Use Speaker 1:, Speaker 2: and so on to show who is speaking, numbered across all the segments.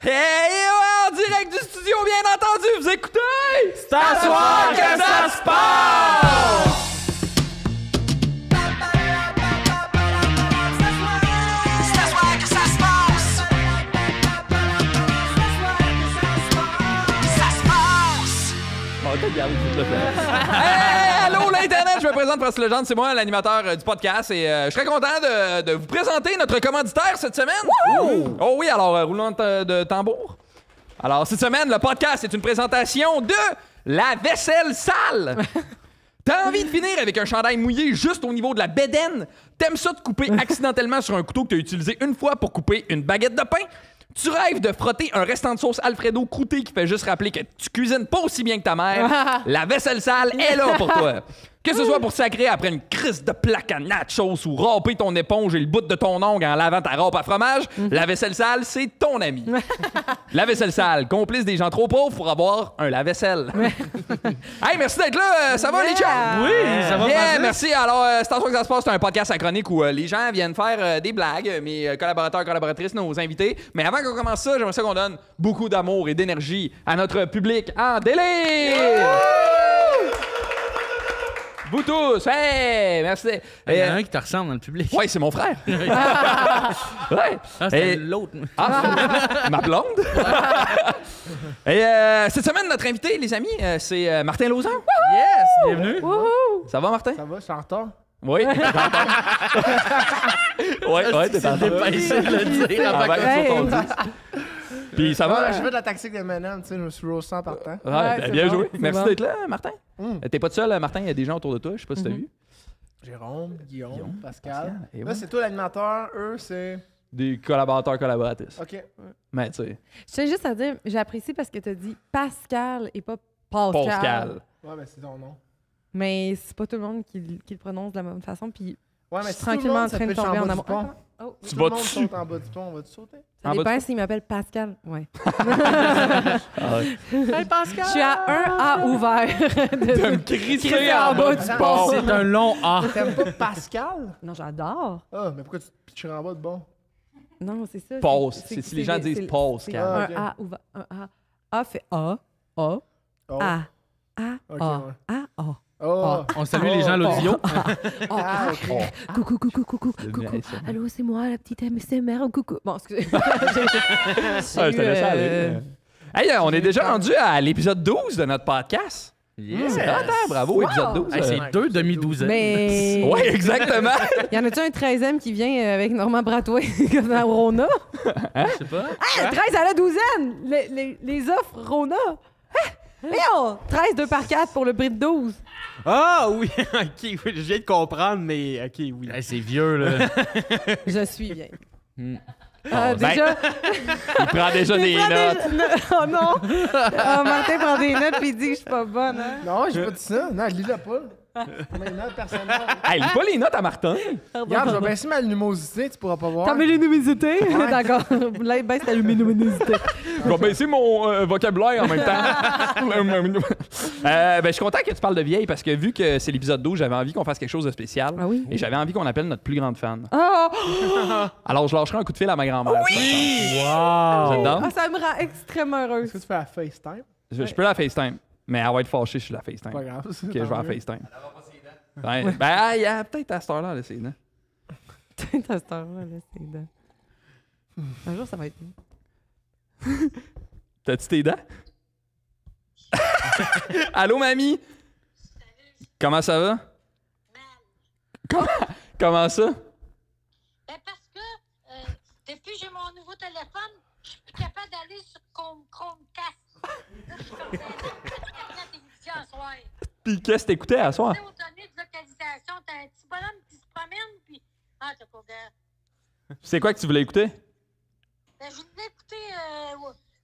Speaker 1: Hey, ouais, en direct du studio, bien entendu, vous écoutez? C'est à soir que ça se passe! Hey, allô l'Internet, je me présente Francis Legendre, c'est moi l'animateur du podcast et je serais content de vous présenter notre commanditaire cette semaine. Wouhou! Oh oui, alors roulement de tambour. Alors cette semaine, le podcast est une présentation de la vaisselle sale. T'as envie de finir avec un chandail mouillé juste au niveau de la bédaine? T'aimes ça de couper accidentellement sur un couteau que t'as utilisé une fois pour couper une baguette de pain? Tu rêves de frotter un restant de sauce Alfredo croûté qui fait juste rappeler que tu cuisines pas aussi bien que ta mère? La vaisselle sale est là pour toi. Que ce soit pour sacrer après une crise de plaque à nachos ou râper ton éponge et le bout de ton ongle en lavant ta râpe à fromage, la vaisselle sale, c'est ton ami. La vaisselle sale, complice des gens trop pauvres pour avoir un lave-vaisselle. Hey, merci d'être là. Ça va, les gens?
Speaker 2: Oui, ça va.
Speaker 1: Bien, merci. Alors, c'est en soi que ça se passe. C'est un podcast synchronique où les gens viennent faire des blagues, mes collaborateurs, collaboratrices, nos invités. Mais avant qu'on commence ça, j'aimerais ça qu'on donne beaucoup d'amour et d'énergie à notre public en délire. Vous tous, hey, merci.
Speaker 2: Il y en a un qui te ressemble dans le public.
Speaker 1: Ouais, c'est mon frère. Ouais.
Speaker 2: Ah, c'est l'autre.
Speaker 1: Ah, ma blonde. Et cette semaine, notre invité, les amis, c'est Martin Lauzon.
Speaker 2: Yes, bienvenue.
Speaker 1: Ça va, Martin?
Speaker 3: Ça va, je suis en retard.
Speaker 1: Oui, t'es en retard. Ouais, t'es en retard.
Speaker 2: Dépêché de le dire avant
Speaker 1: Ah,
Speaker 2: que
Speaker 1: ben,
Speaker 2: ça
Speaker 1: faut qu'on dise. Puis ça va?
Speaker 3: J'ai fait de la tactique de Menem, tu sais, je me suis roasté en partant.
Speaker 1: Ouais,
Speaker 4: Ouais,
Speaker 1: ben,
Speaker 4: c'est
Speaker 1: bien
Speaker 4: bon,
Speaker 1: joué.
Speaker 4: c'est
Speaker 1: Merci
Speaker 4: bon.
Speaker 1: d'être là, Martin. T'es pas tout seul, Martin, il y a des gens autour de toi, je sais pas si t'as vu.
Speaker 3: Jérôme, Guillaume, Pascal.
Speaker 1: et
Speaker 3: Là,
Speaker 1: ouais.
Speaker 3: c'est toi l'animateur, eux, c'est.
Speaker 1: Des collaborateurs, collaboratrices.
Speaker 3: Ok.
Speaker 1: Mais tu sais,
Speaker 4: Je tiens juste à dire, j'apprécie parce que tu as dit Pascal et pas Pascal.
Speaker 1: Pascal.
Speaker 3: Ouais, mais c'est ton nom.
Speaker 4: Mais c'est pas tout le monde qui le prononce de la même façon. Puis
Speaker 3: Ouais, mais
Speaker 4: je suis tranquillement en train de tomber en amour. Oh,
Speaker 1: Tu
Speaker 3: Tu
Speaker 1: vas
Speaker 3: vas
Speaker 1: dessus.
Speaker 3: saute en bas du pont, on va-tu sauter?
Speaker 4: ça
Speaker 1: En bas
Speaker 4: dépend
Speaker 1: du
Speaker 4: s'il m'appelle Pascal. Ouais.
Speaker 1: Ah ouais.
Speaker 3: Hey, Pascal!
Speaker 4: Je suis à un A ouvert.
Speaker 1: De me crisser en bas du
Speaker 3: Attends,
Speaker 1: pont.
Speaker 2: C'est un long A.
Speaker 3: T'aimes pas Pascal?
Speaker 4: Non, j'adore.
Speaker 3: Ah, mais pourquoi tu te pitcherais en bas de bon?
Speaker 4: Non, c'est ça.
Speaker 1: Pause. C'est si les gens disent pause,
Speaker 4: C'est
Speaker 1: Cal.
Speaker 4: un A ouvert. Un A. A fait A. A.
Speaker 3: Oh.
Speaker 4: A. A.
Speaker 3: Ok,
Speaker 4: A.
Speaker 3: ouais.
Speaker 4: A. A.
Speaker 3: Oh!
Speaker 2: On salue les gens à l'audio.
Speaker 3: Ah, ok.
Speaker 4: Coucou, coucou, coucou,
Speaker 1: Le
Speaker 4: coucou.
Speaker 1: mien, ça.
Speaker 4: Allô, c'est moi, la petite MSMR. Coucou. Bon, excusez.
Speaker 1: Ah, je te laisse aller. Hey, on est déjà rendu à l'épisode 12 de notre podcast.
Speaker 2: Yes.
Speaker 1: C'est hot, hein? Bravo, épisode 12.
Speaker 2: Hey, c'est deux demi-douzaines.
Speaker 4: Mais.
Speaker 1: Ouais, exactement.
Speaker 4: Y en a-tu un 13e qui vient avec Normand Bratois comme dans Rona?
Speaker 2: Je sais pas.
Speaker 4: Ah, 13 à la douzaine! Les offres Rona! Voyons! 13 2 par 4 pour le prix de 12.
Speaker 5: Ah oui, ok, oui, je viens de comprendre, mais ok, oui.
Speaker 2: Hey, c'est vieux, là.
Speaker 4: Je suis vieille.
Speaker 2: Hmm.
Speaker 4: Déjà.
Speaker 1: Il prend déjà des notes.
Speaker 4: Oh non! Oh, Martin prend des notes puis il dit que je suis pas bonne, hein?
Speaker 3: Non, j'ai pas dit ça. Non, je lis la pas. Mes notes personnelles.
Speaker 1: Hey, lis pas les notes à Martin.
Speaker 3: Regarde, je vais baisser ma luminosité, tu pourras pas voir.
Speaker 4: T'as mis les luminosité?
Speaker 3: Ouais.
Speaker 4: D'accord. Là, baisse ta luminosité.
Speaker 1: Je vais baisser mon vocabulaire en même temps. Je suis content que tu parles de vieille parce que vu que c'est l'épisode 12, j'avais envie qu'on fasse quelque chose de spécial.
Speaker 4: Ah oui?
Speaker 1: Et j'avais envie qu'on appelle notre plus grande fan.
Speaker 4: Oh!
Speaker 1: Alors, je lâcherai un coup de fil à ma grand-mère. Oui!
Speaker 5: Wow!
Speaker 1: Vous êtes down?
Speaker 4: Ah, ça me rend extrêmement heureuse.
Speaker 3: Est-ce que tu fais la FaceTime?
Speaker 1: Je peux la FaceTime. Mais elle va être fâchée sur la FaceTime.
Speaker 3: Pas grave.
Speaker 1: Ok, je vais la FaceTime. Ouais. Ben, il y a peut-être à cette heure-là, là, c'est.
Speaker 4: Putain, à cette heure-là, là, c'est dingue. Un jour, ça va être mieux.
Speaker 1: T'as-tu tes dents? Allô, mamie? Comment ça va? Comment ça?
Speaker 6: Ben parce que depuis que j'ai mon nouveau téléphone, je suis plus capable d'aller sur Chromecast. Là, je suis comme la télévision à soir.
Speaker 1: Puis qu'est-ce que t'écoutais à soir?
Speaker 6: Tu sais, aux données de localisation, t'as un petit bonhomme qui se promène, puis... Ah, t'as pas de...
Speaker 1: C'est quoi que tu voulais écouter?
Speaker 6: Ben, je voulais écouter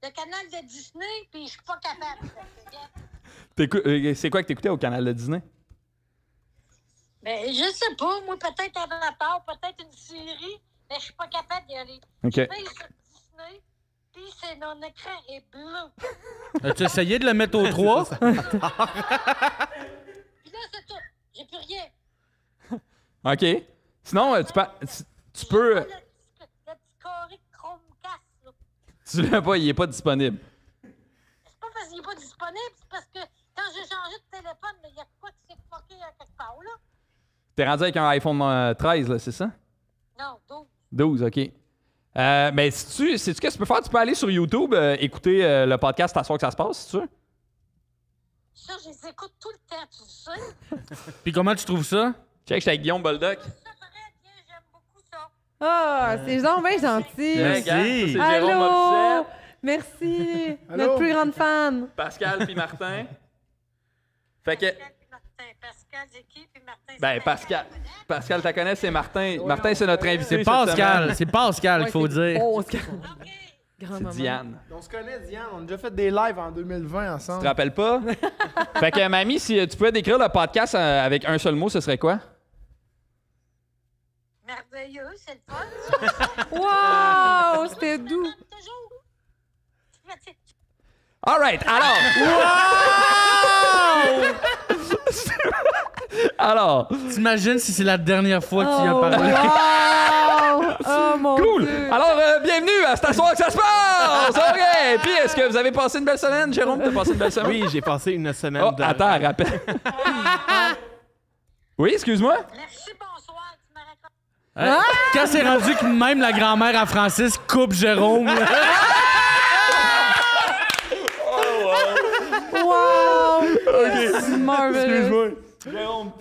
Speaker 6: le canal de Disney, puis je suis pas capable.
Speaker 1: C'est quoi que t'écoutais au canal de Disney?
Speaker 6: Ben, je sais pas. Moi, peut-être Avatar, peut-être une série, mais je suis pas capable d'y aller.
Speaker 1: OK.
Speaker 6: Je vais sur Disney, puis mon écran est bleu.
Speaker 2: As-tu essayé de le mettre au 3?
Speaker 6: Puis là, c'est tout. J'ai plus rien.
Speaker 1: OK. Sinon, tu peux...
Speaker 6: Le petit carré Chromecast, là.
Speaker 1: Tu l'as pas, il est pas disponible.
Speaker 6: C'est pas parce qu'il est pas disponible, c'est parce que quand j'ai changé de téléphone, il y a quoi qui s'est fucké à quelque part, là?
Speaker 1: T'es rendu avec un iPhone 13, là, c'est ça?
Speaker 6: Non, donc,
Speaker 1: 12, OK. Mais sais-tu qu'est-ce que tu peux faire? Tu peux aller sur YouTube, écouter le podcast à soir que ça se passe, c'est sûr?
Speaker 6: ça, je les écoute tout le temps, tu sais.
Speaker 2: Puis comment tu trouves ça?
Speaker 1: Check, j'étais avec Guillaume Boldoc.
Speaker 6: Ça paraît bien, j'aime beaucoup ça.
Speaker 4: Ah, c'est genre bien gentil.
Speaker 2: Merci.
Speaker 1: Ça, c'est Jérôme
Speaker 4: Allô?
Speaker 1: Morissette,
Speaker 4: Merci.
Speaker 3: Allô?
Speaker 4: Notre plus grande fan.
Speaker 1: Pascal puis Martin. Fait que...
Speaker 6: Pascal, c'est qui? Puis Martin,
Speaker 1: Ben,
Speaker 6: c'est
Speaker 1: Pascal. Pascal, t'as connais, c'est Martin. Martin, c'est notre invité.
Speaker 2: C'est
Speaker 1: cette
Speaker 2: Pascal.
Speaker 1: semaine.
Speaker 2: C'est Pascal qu'il faut dire.
Speaker 4: Oscar.
Speaker 6: OK.
Speaker 4: Grand-maman.
Speaker 1: C'est Diane.
Speaker 3: On se connaît, Diane. On a déjà fait des lives en 2020
Speaker 1: Tu te
Speaker 3: ensemble.
Speaker 1: rappelles pas? Fait que, mamie, si tu pouvais décrire le podcast avec un seul mot, ce serait quoi?
Speaker 6: Merveilleux, c'est le fun.
Speaker 4: Wow, c'était doux.
Speaker 6: Toujours.
Speaker 1: All right, alors... Alors,
Speaker 2: T'imagines si c'est la dernière fois que tu y as
Speaker 4: Oh,
Speaker 2: parlé?
Speaker 4: wow! Oh mon
Speaker 1: cool!
Speaker 4: Dieu!
Speaker 1: Alors, bienvenue à C'est à soir que ça se passe! OK! Puis, est-ce que vous avez passé une belle semaine, Jérôme? T'as passé une belle semaine?
Speaker 5: Oui, j'ai passé une semaine
Speaker 1: Oh,
Speaker 5: de...
Speaker 1: attends, rappelle. Oui, excuse-moi?
Speaker 6: Merci, bonsoir. Tu m'as raconté.
Speaker 2: Hein? Quand c'est rendu que même la grand-mère à Francis coupe Jérôme. là.
Speaker 4: Wow! C'est marvelous.
Speaker 1: Jérôme,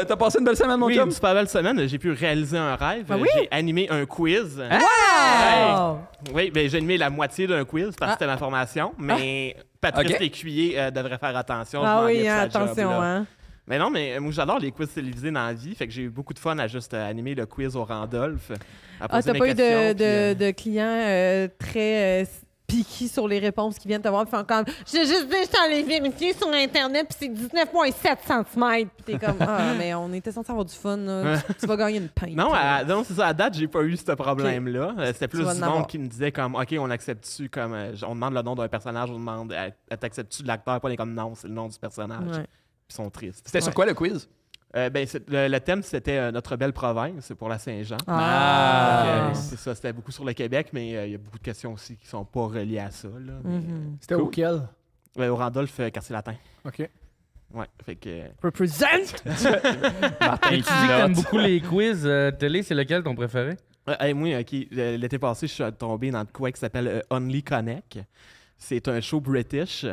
Speaker 1: t'as passé une belle semaine, mon
Speaker 5: Oui,
Speaker 1: chum?
Speaker 5: une super belle semaine. J'ai pu réaliser un rêve.
Speaker 4: Ah oui?
Speaker 5: J'ai animé un quiz.
Speaker 4: Wow!
Speaker 5: Oui, ben, j'ai animé la moitié d'un quiz parce que c'était ma formation. Mais Patrice
Speaker 1: Ok.
Speaker 5: Lécuyer devrait faire attention. je
Speaker 4: Ah
Speaker 5: m'en
Speaker 4: oui,
Speaker 5: viens
Speaker 4: hein,
Speaker 5: de sa job,
Speaker 4: attention,
Speaker 5: là.
Speaker 4: hein.
Speaker 5: Mais non, mais moi, j'adore les quiz télévisés dans la vie. Fait que j'ai eu beaucoup de fun à juste animer le quiz au Randolph. À
Speaker 4: Ah,
Speaker 5: poser
Speaker 4: t'as
Speaker 5: mes
Speaker 4: pas eu
Speaker 5: questions,
Speaker 4: de clients très piqués sur les réponses qui viennent te voir et font comme « J'ai juste dit, je suis allée vérifier sur Internet puis c'est 19,7 cm. » Puis t'es comme « Ah, mais on était censé avoir du fun, là. Tu vas gagner une pinte. »
Speaker 5: Non, non, c'est ça. À date, j'ai pas eu ce problème-là. C'était plus
Speaker 4: vas
Speaker 5: du
Speaker 4: en avoir.
Speaker 5: monde qui me disait comme, OK, on accepte-tu comme, on demande le nom d'un personnage, on demande, t'acceptes-tu de l'acteur? Puis on est comme, non, c'est le nom du personnage.
Speaker 4: Ouais.
Speaker 5: Puis ils sont tristes.
Speaker 1: C'était sur quoi le quiz?
Speaker 5: Ben, le thème, c'était notre belle province pour la Saint-Jean.
Speaker 4: Ah!
Speaker 5: Donc, c'est ça, c'était beaucoup sur le Québec, mais il y a beaucoup de questions aussi qui sont pas reliées à ça. Là, mais,
Speaker 4: Mhm.
Speaker 3: C'était auquel?
Speaker 5: au Randolph, quartier latin.
Speaker 3: OK.
Speaker 5: Ouais, fait que...
Speaker 4: Represent!
Speaker 1: Martin,
Speaker 2: Tu dis que t'aimes beaucoup les quiz télé, c'est lequel ton préféré?
Speaker 5: moi, OK, l'été passé, je suis tombé dans de quoi qui s'appelle Only Connect. C'est un show British.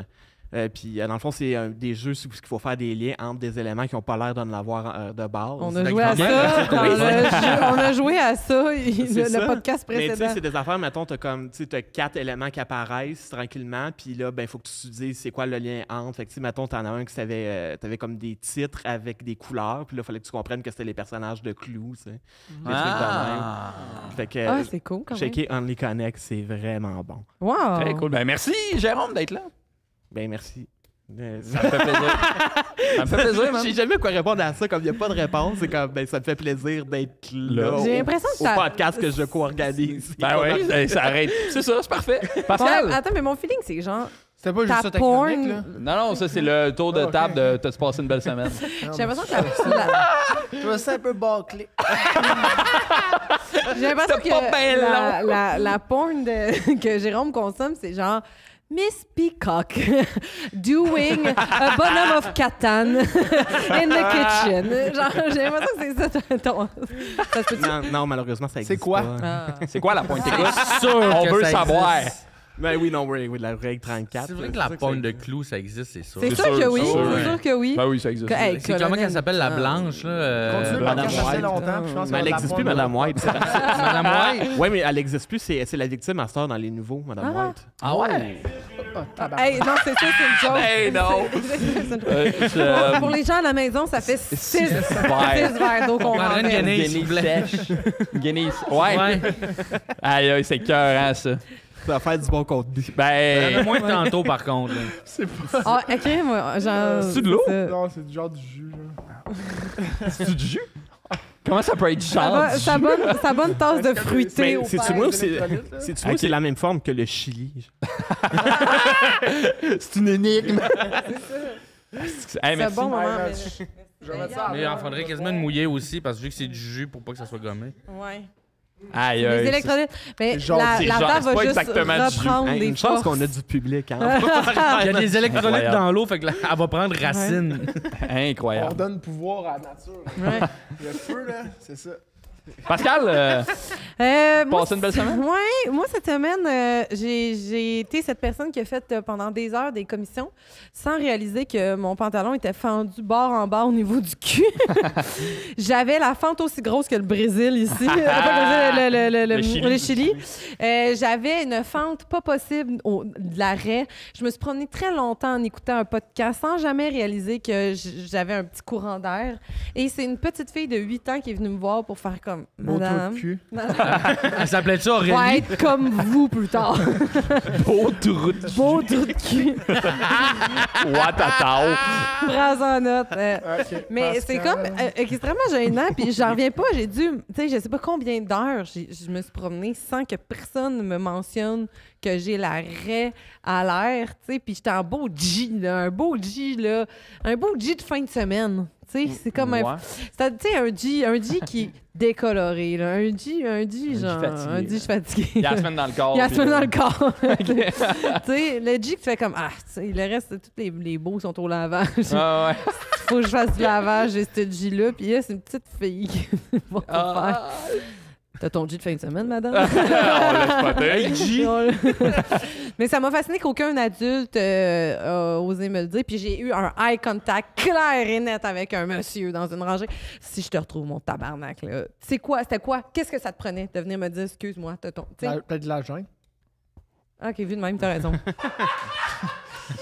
Speaker 5: Puis, dans le fond, c'est des jeux où il faut faire des liens entre des éléments qui n'ont pas l'air d'en avoir de base.
Speaker 4: On a
Speaker 2: La
Speaker 4: joué à
Speaker 2: grand-mère,
Speaker 4: ça.
Speaker 2: c'est
Speaker 4: dans
Speaker 2: le
Speaker 4: le
Speaker 2: fun.
Speaker 4: jeu. On a joué à ça,
Speaker 5: C'est ça.
Speaker 4: le podcast
Speaker 5: Mais tu sais,
Speaker 4: précédent.
Speaker 5: c'est des affaires, mettons, t'as 4 éléments qui apparaissent tranquillement, puis là, ben, il faut que tu te dises c'est quoi le lien entre. Fait que, tu sais, mettons, t'en as un qui t'avais comme des titres avec des couleurs, puis là, il fallait que tu comprennes que c'était les personnages de Clue, tu sais. Des trucs de même. Fait que,
Speaker 4: Ah, c'est cool quand même.
Speaker 5: checker Only Connect, c'est vraiment bon.
Speaker 4: Wow!
Speaker 1: Très cool. Ben, merci, Jérôme, d'être là.
Speaker 5: Ben, merci.
Speaker 1: Ça me fait plaisir. Ça me fait plaisir,
Speaker 5: Je
Speaker 1: man.
Speaker 5: sais jamais quoi répondre à ça, comme il n'y a pas de réponse. C'est comme, ben, ça me fait plaisir d'être là.
Speaker 4: J'ai
Speaker 5: au-
Speaker 4: l'impression que
Speaker 5: au
Speaker 4: ça-
Speaker 5: podcast que je co-organise.
Speaker 1: Ben oui, ça arrête. C'est ça, c'est parfait. Pascal?
Speaker 4: Ouais, attends, mais mon feeling, c'est genre...
Speaker 3: C'était pas juste
Speaker 4: Ta
Speaker 3: ça ta
Speaker 4: porn-
Speaker 3: chronique, là?
Speaker 1: Non, non, ça, c'est le tour de
Speaker 3: Ah, ok.
Speaker 1: table de t'as-tu passé une belle semaine?
Speaker 4: J'ai l'impression que la-
Speaker 3: Je trouvais ça un peu bâclé.
Speaker 4: j'ai l'impression
Speaker 1: C'était pas bien
Speaker 4: que la porn que Jérôme consomme, c'est genre... Miss Peacock doing a bonhomme of Catan in the kitchen. Genre, j'ai l'impression que c'est ça ton... Ça se peut-tu?
Speaker 5: Non, malheureusement, ça existe
Speaker 3: quoi?
Speaker 5: pas.
Speaker 4: Ah.
Speaker 1: C'est quoi la pointe écoute?
Speaker 2: Sûr
Speaker 1: On
Speaker 2: que
Speaker 1: veut
Speaker 2: ça
Speaker 1: savoir.
Speaker 2: existe.
Speaker 5: Ben oui, non, oui, la règle 34.
Speaker 2: C'est vrai que
Speaker 5: c'est
Speaker 2: la
Speaker 5: ça
Speaker 2: pointe
Speaker 5: ça
Speaker 2: de
Speaker 5: existe.
Speaker 2: clou, ça existe, c'est sûr.
Speaker 4: C'est sûr
Speaker 1: sûr,
Speaker 4: que oui,
Speaker 1: c'est sûr,
Speaker 4: c'est sûr que oui.
Speaker 1: Ben oui, ça existe.
Speaker 4: Que- hey,
Speaker 2: C'est comment qu'elle s'appelle, la blanche, là?
Speaker 3: Continue le
Speaker 5: Madame
Speaker 3: podcast assez
Speaker 5: White.
Speaker 3: longtemps, puis je pense
Speaker 5: Mais elle
Speaker 3: qu'on va
Speaker 5: n'existe plus,
Speaker 3: l'apprendre.
Speaker 5: Madame White.
Speaker 2: Madame White?
Speaker 5: Oui, mais elle n'existe plus. C'est la victime à cette heure dans les nouveaux, Madame
Speaker 4: Ah.
Speaker 5: White.
Speaker 1: Ah ouais?
Speaker 3: Ah, tabarnak.
Speaker 4: Hey, non, c'est ça, c'est une joke.
Speaker 1: Ben non.
Speaker 4: C'est une joke. Pour les gens à la maison, ça fait 6 verres d'eau qu'on
Speaker 2: prendrait une
Speaker 4: renverse.
Speaker 2: Guinness, s'il vous plaît.
Speaker 1: Guinness. Ouais.
Speaker 2: Ouais.
Speaker 1: Aïe, aïe, c'est cœur, ça.
Speaker 5: Ça va faire du bon contenu.
Speaker 1: Ben.
Speaker 2: Moins que tantôt, par contre. là.
Speaker 4: Ah, ok, moi, genre...
Speaker 1: C'est de l'eau?
Speaker 4: ça.
Speaker 3: Non, c'est du genre du jus, là.
Speaker 1: C'est du jus? Comment ça peut être
Speaker 4: Ça
Speaker 1: genre?
Speaker 4: va- sa bonne tasse de
Speaker 5: Mais
Speaker 4: fruité au
Speaker 5: c'est-tu
Speaker 4: père.
Speaker 5: moi,
Speaker 3: des électrolytes, là?
Speaker 5: c'est-tu moi,
Speaker 1: Ok.
Speaker 5: c'est la même forme que le Chili.
Speaker 1: C'est une énigme. Hey,
Speaker 4: C'est un
Speaker 1: merci.
Speaker 4: bon moment.
Speaker 3: Ouais,
Speaker 4: mais-
Speaker 3: Je vais mettre ça à
Speaker 2: Mais il en
Speaker 3: boire.
Speaker 2: faudrait quasiment une mouillée aussi, parce que vu que c'est du jus pour pas que ça soit gommé.
Speaker 4: Ouais.
Speaker 1: Aïe,
Speaker 4: Les
Speaker 1: aïe.
Speaker 4: électrolytes. Mais
Speaker 3: genre-
Speaker 4: la
Speaker 1: c'est genre-
Speaker 4: terre
Speaker 1: c'est
Speaker 4: va
Speaker 1: pas
Speaker 4: juste
Speaker 1: exactement du jus.
Speaker 4: reprendre
Speaker 5: Hey,
Speaker 4: des
Speaker 5: une chance
Speaker 4: forces.
Speaker 5: qu'on a du public. Hein?
Speaker 2: Il y a des électrolytes
Speaker 1: Incroyable.
Speaker 2: dans l'eau, fait que là, elle va prendre racine.
Speaker 3: On
Speaker 1: Incroyable.
Speaker 3: donne pouvoir à la nature.
Speaker 4: Ouais.
Speaker 3: Le feu, là, c'est ça.
Speaker 1: Pascal,
Speaker 4: Moi,
Speaker 1: passé une belle semaine?
Speaker 4: Oui, moi, cette semaine, j'ai été cette personne qui a fait pendant des heures des commissions sans réaliser que mon pantalon était fendu bord en bord au niveau du cul. J'avais la fente aussi grosse que le Brésil ici. Pas le Brésil, le Chili. J'avais une fente pas possible de l'arrêt. Je me suis promenée très longtemps en écoutant un podcast sans jamais réaliser que j'avais un petit courant d'air. Et c'est une petite fille de 8 ans qui est venue me voir pour faire comme
Speaker 3: Beau trou
Speaker 4: Madame.
Speaker 3: de cul.
Speaker 2: Elle s'appelait-ça
Speaker 4: Va
Speaker 2: Aurélie.
Speaker 4: être comme vous plus tard.
Speaker 1: Beau trou de
Speaker 4: Beau trou de cul.
Speaker 1: Watatao.
Speaker 4: Prends en note.
Speaker 3: Ok,
Speaker 4: Mais c'est comme extrêmement gênant. Puis j'en reviens pas. J'ai dû, tu sais, je sais pas combien d'heures je me suis promenée sans que personne me mentionne que j'ai l'arrêt à l'air. Tu sais, puis j'étais en beau G, là, un beau G de fin de semaine. Tu sais, c'est comme
Speaker 1: Ouais.
Speaker 4: tu sais, un G qui est décoloré. Là. Un G genre.
Speaker 1: fatigué,
Speaker 4: Un G fatigué.
Speaker 1: Il y a la semaine dans le corps.
Speaker 4: Il y a la
Speaker 1: puis
Speaker 4: semaine
Speaker 1: là-
Speaker 4: dans le corps. Tu sais, le G que tu fais comme tu sais, le reste, tous les beaux sont au lavage.
Speaker 1: Ah ouais.
Speaker 4: Faut que je fasse du lavage, j'ai ce G-là. Puis là, c'est une petite fille qui va tout faire.
Speaker 1: Ah.
Speaker 4: T'as ton G de fin de semaine, madame?
Speaker 1: On laisse pas
Speaker 2: Hey, G.
Speaker 4: Mais ça m'a fasciné qu'aucun adulte a osé me le dire. Puis j'ai eu un eye contact clair et net avec un monsieur dans une rangée. Si je te retrouve, mon tabarnak, là. C'est quoi? C'était quoi? Qu'est-ce que ça te prenait de venir me dire, excuse-moi, t'as ton... tu sais?
Speaker 3: Peut-être de la gêne.
Speaker 4: OK, vu de même, t'as raison.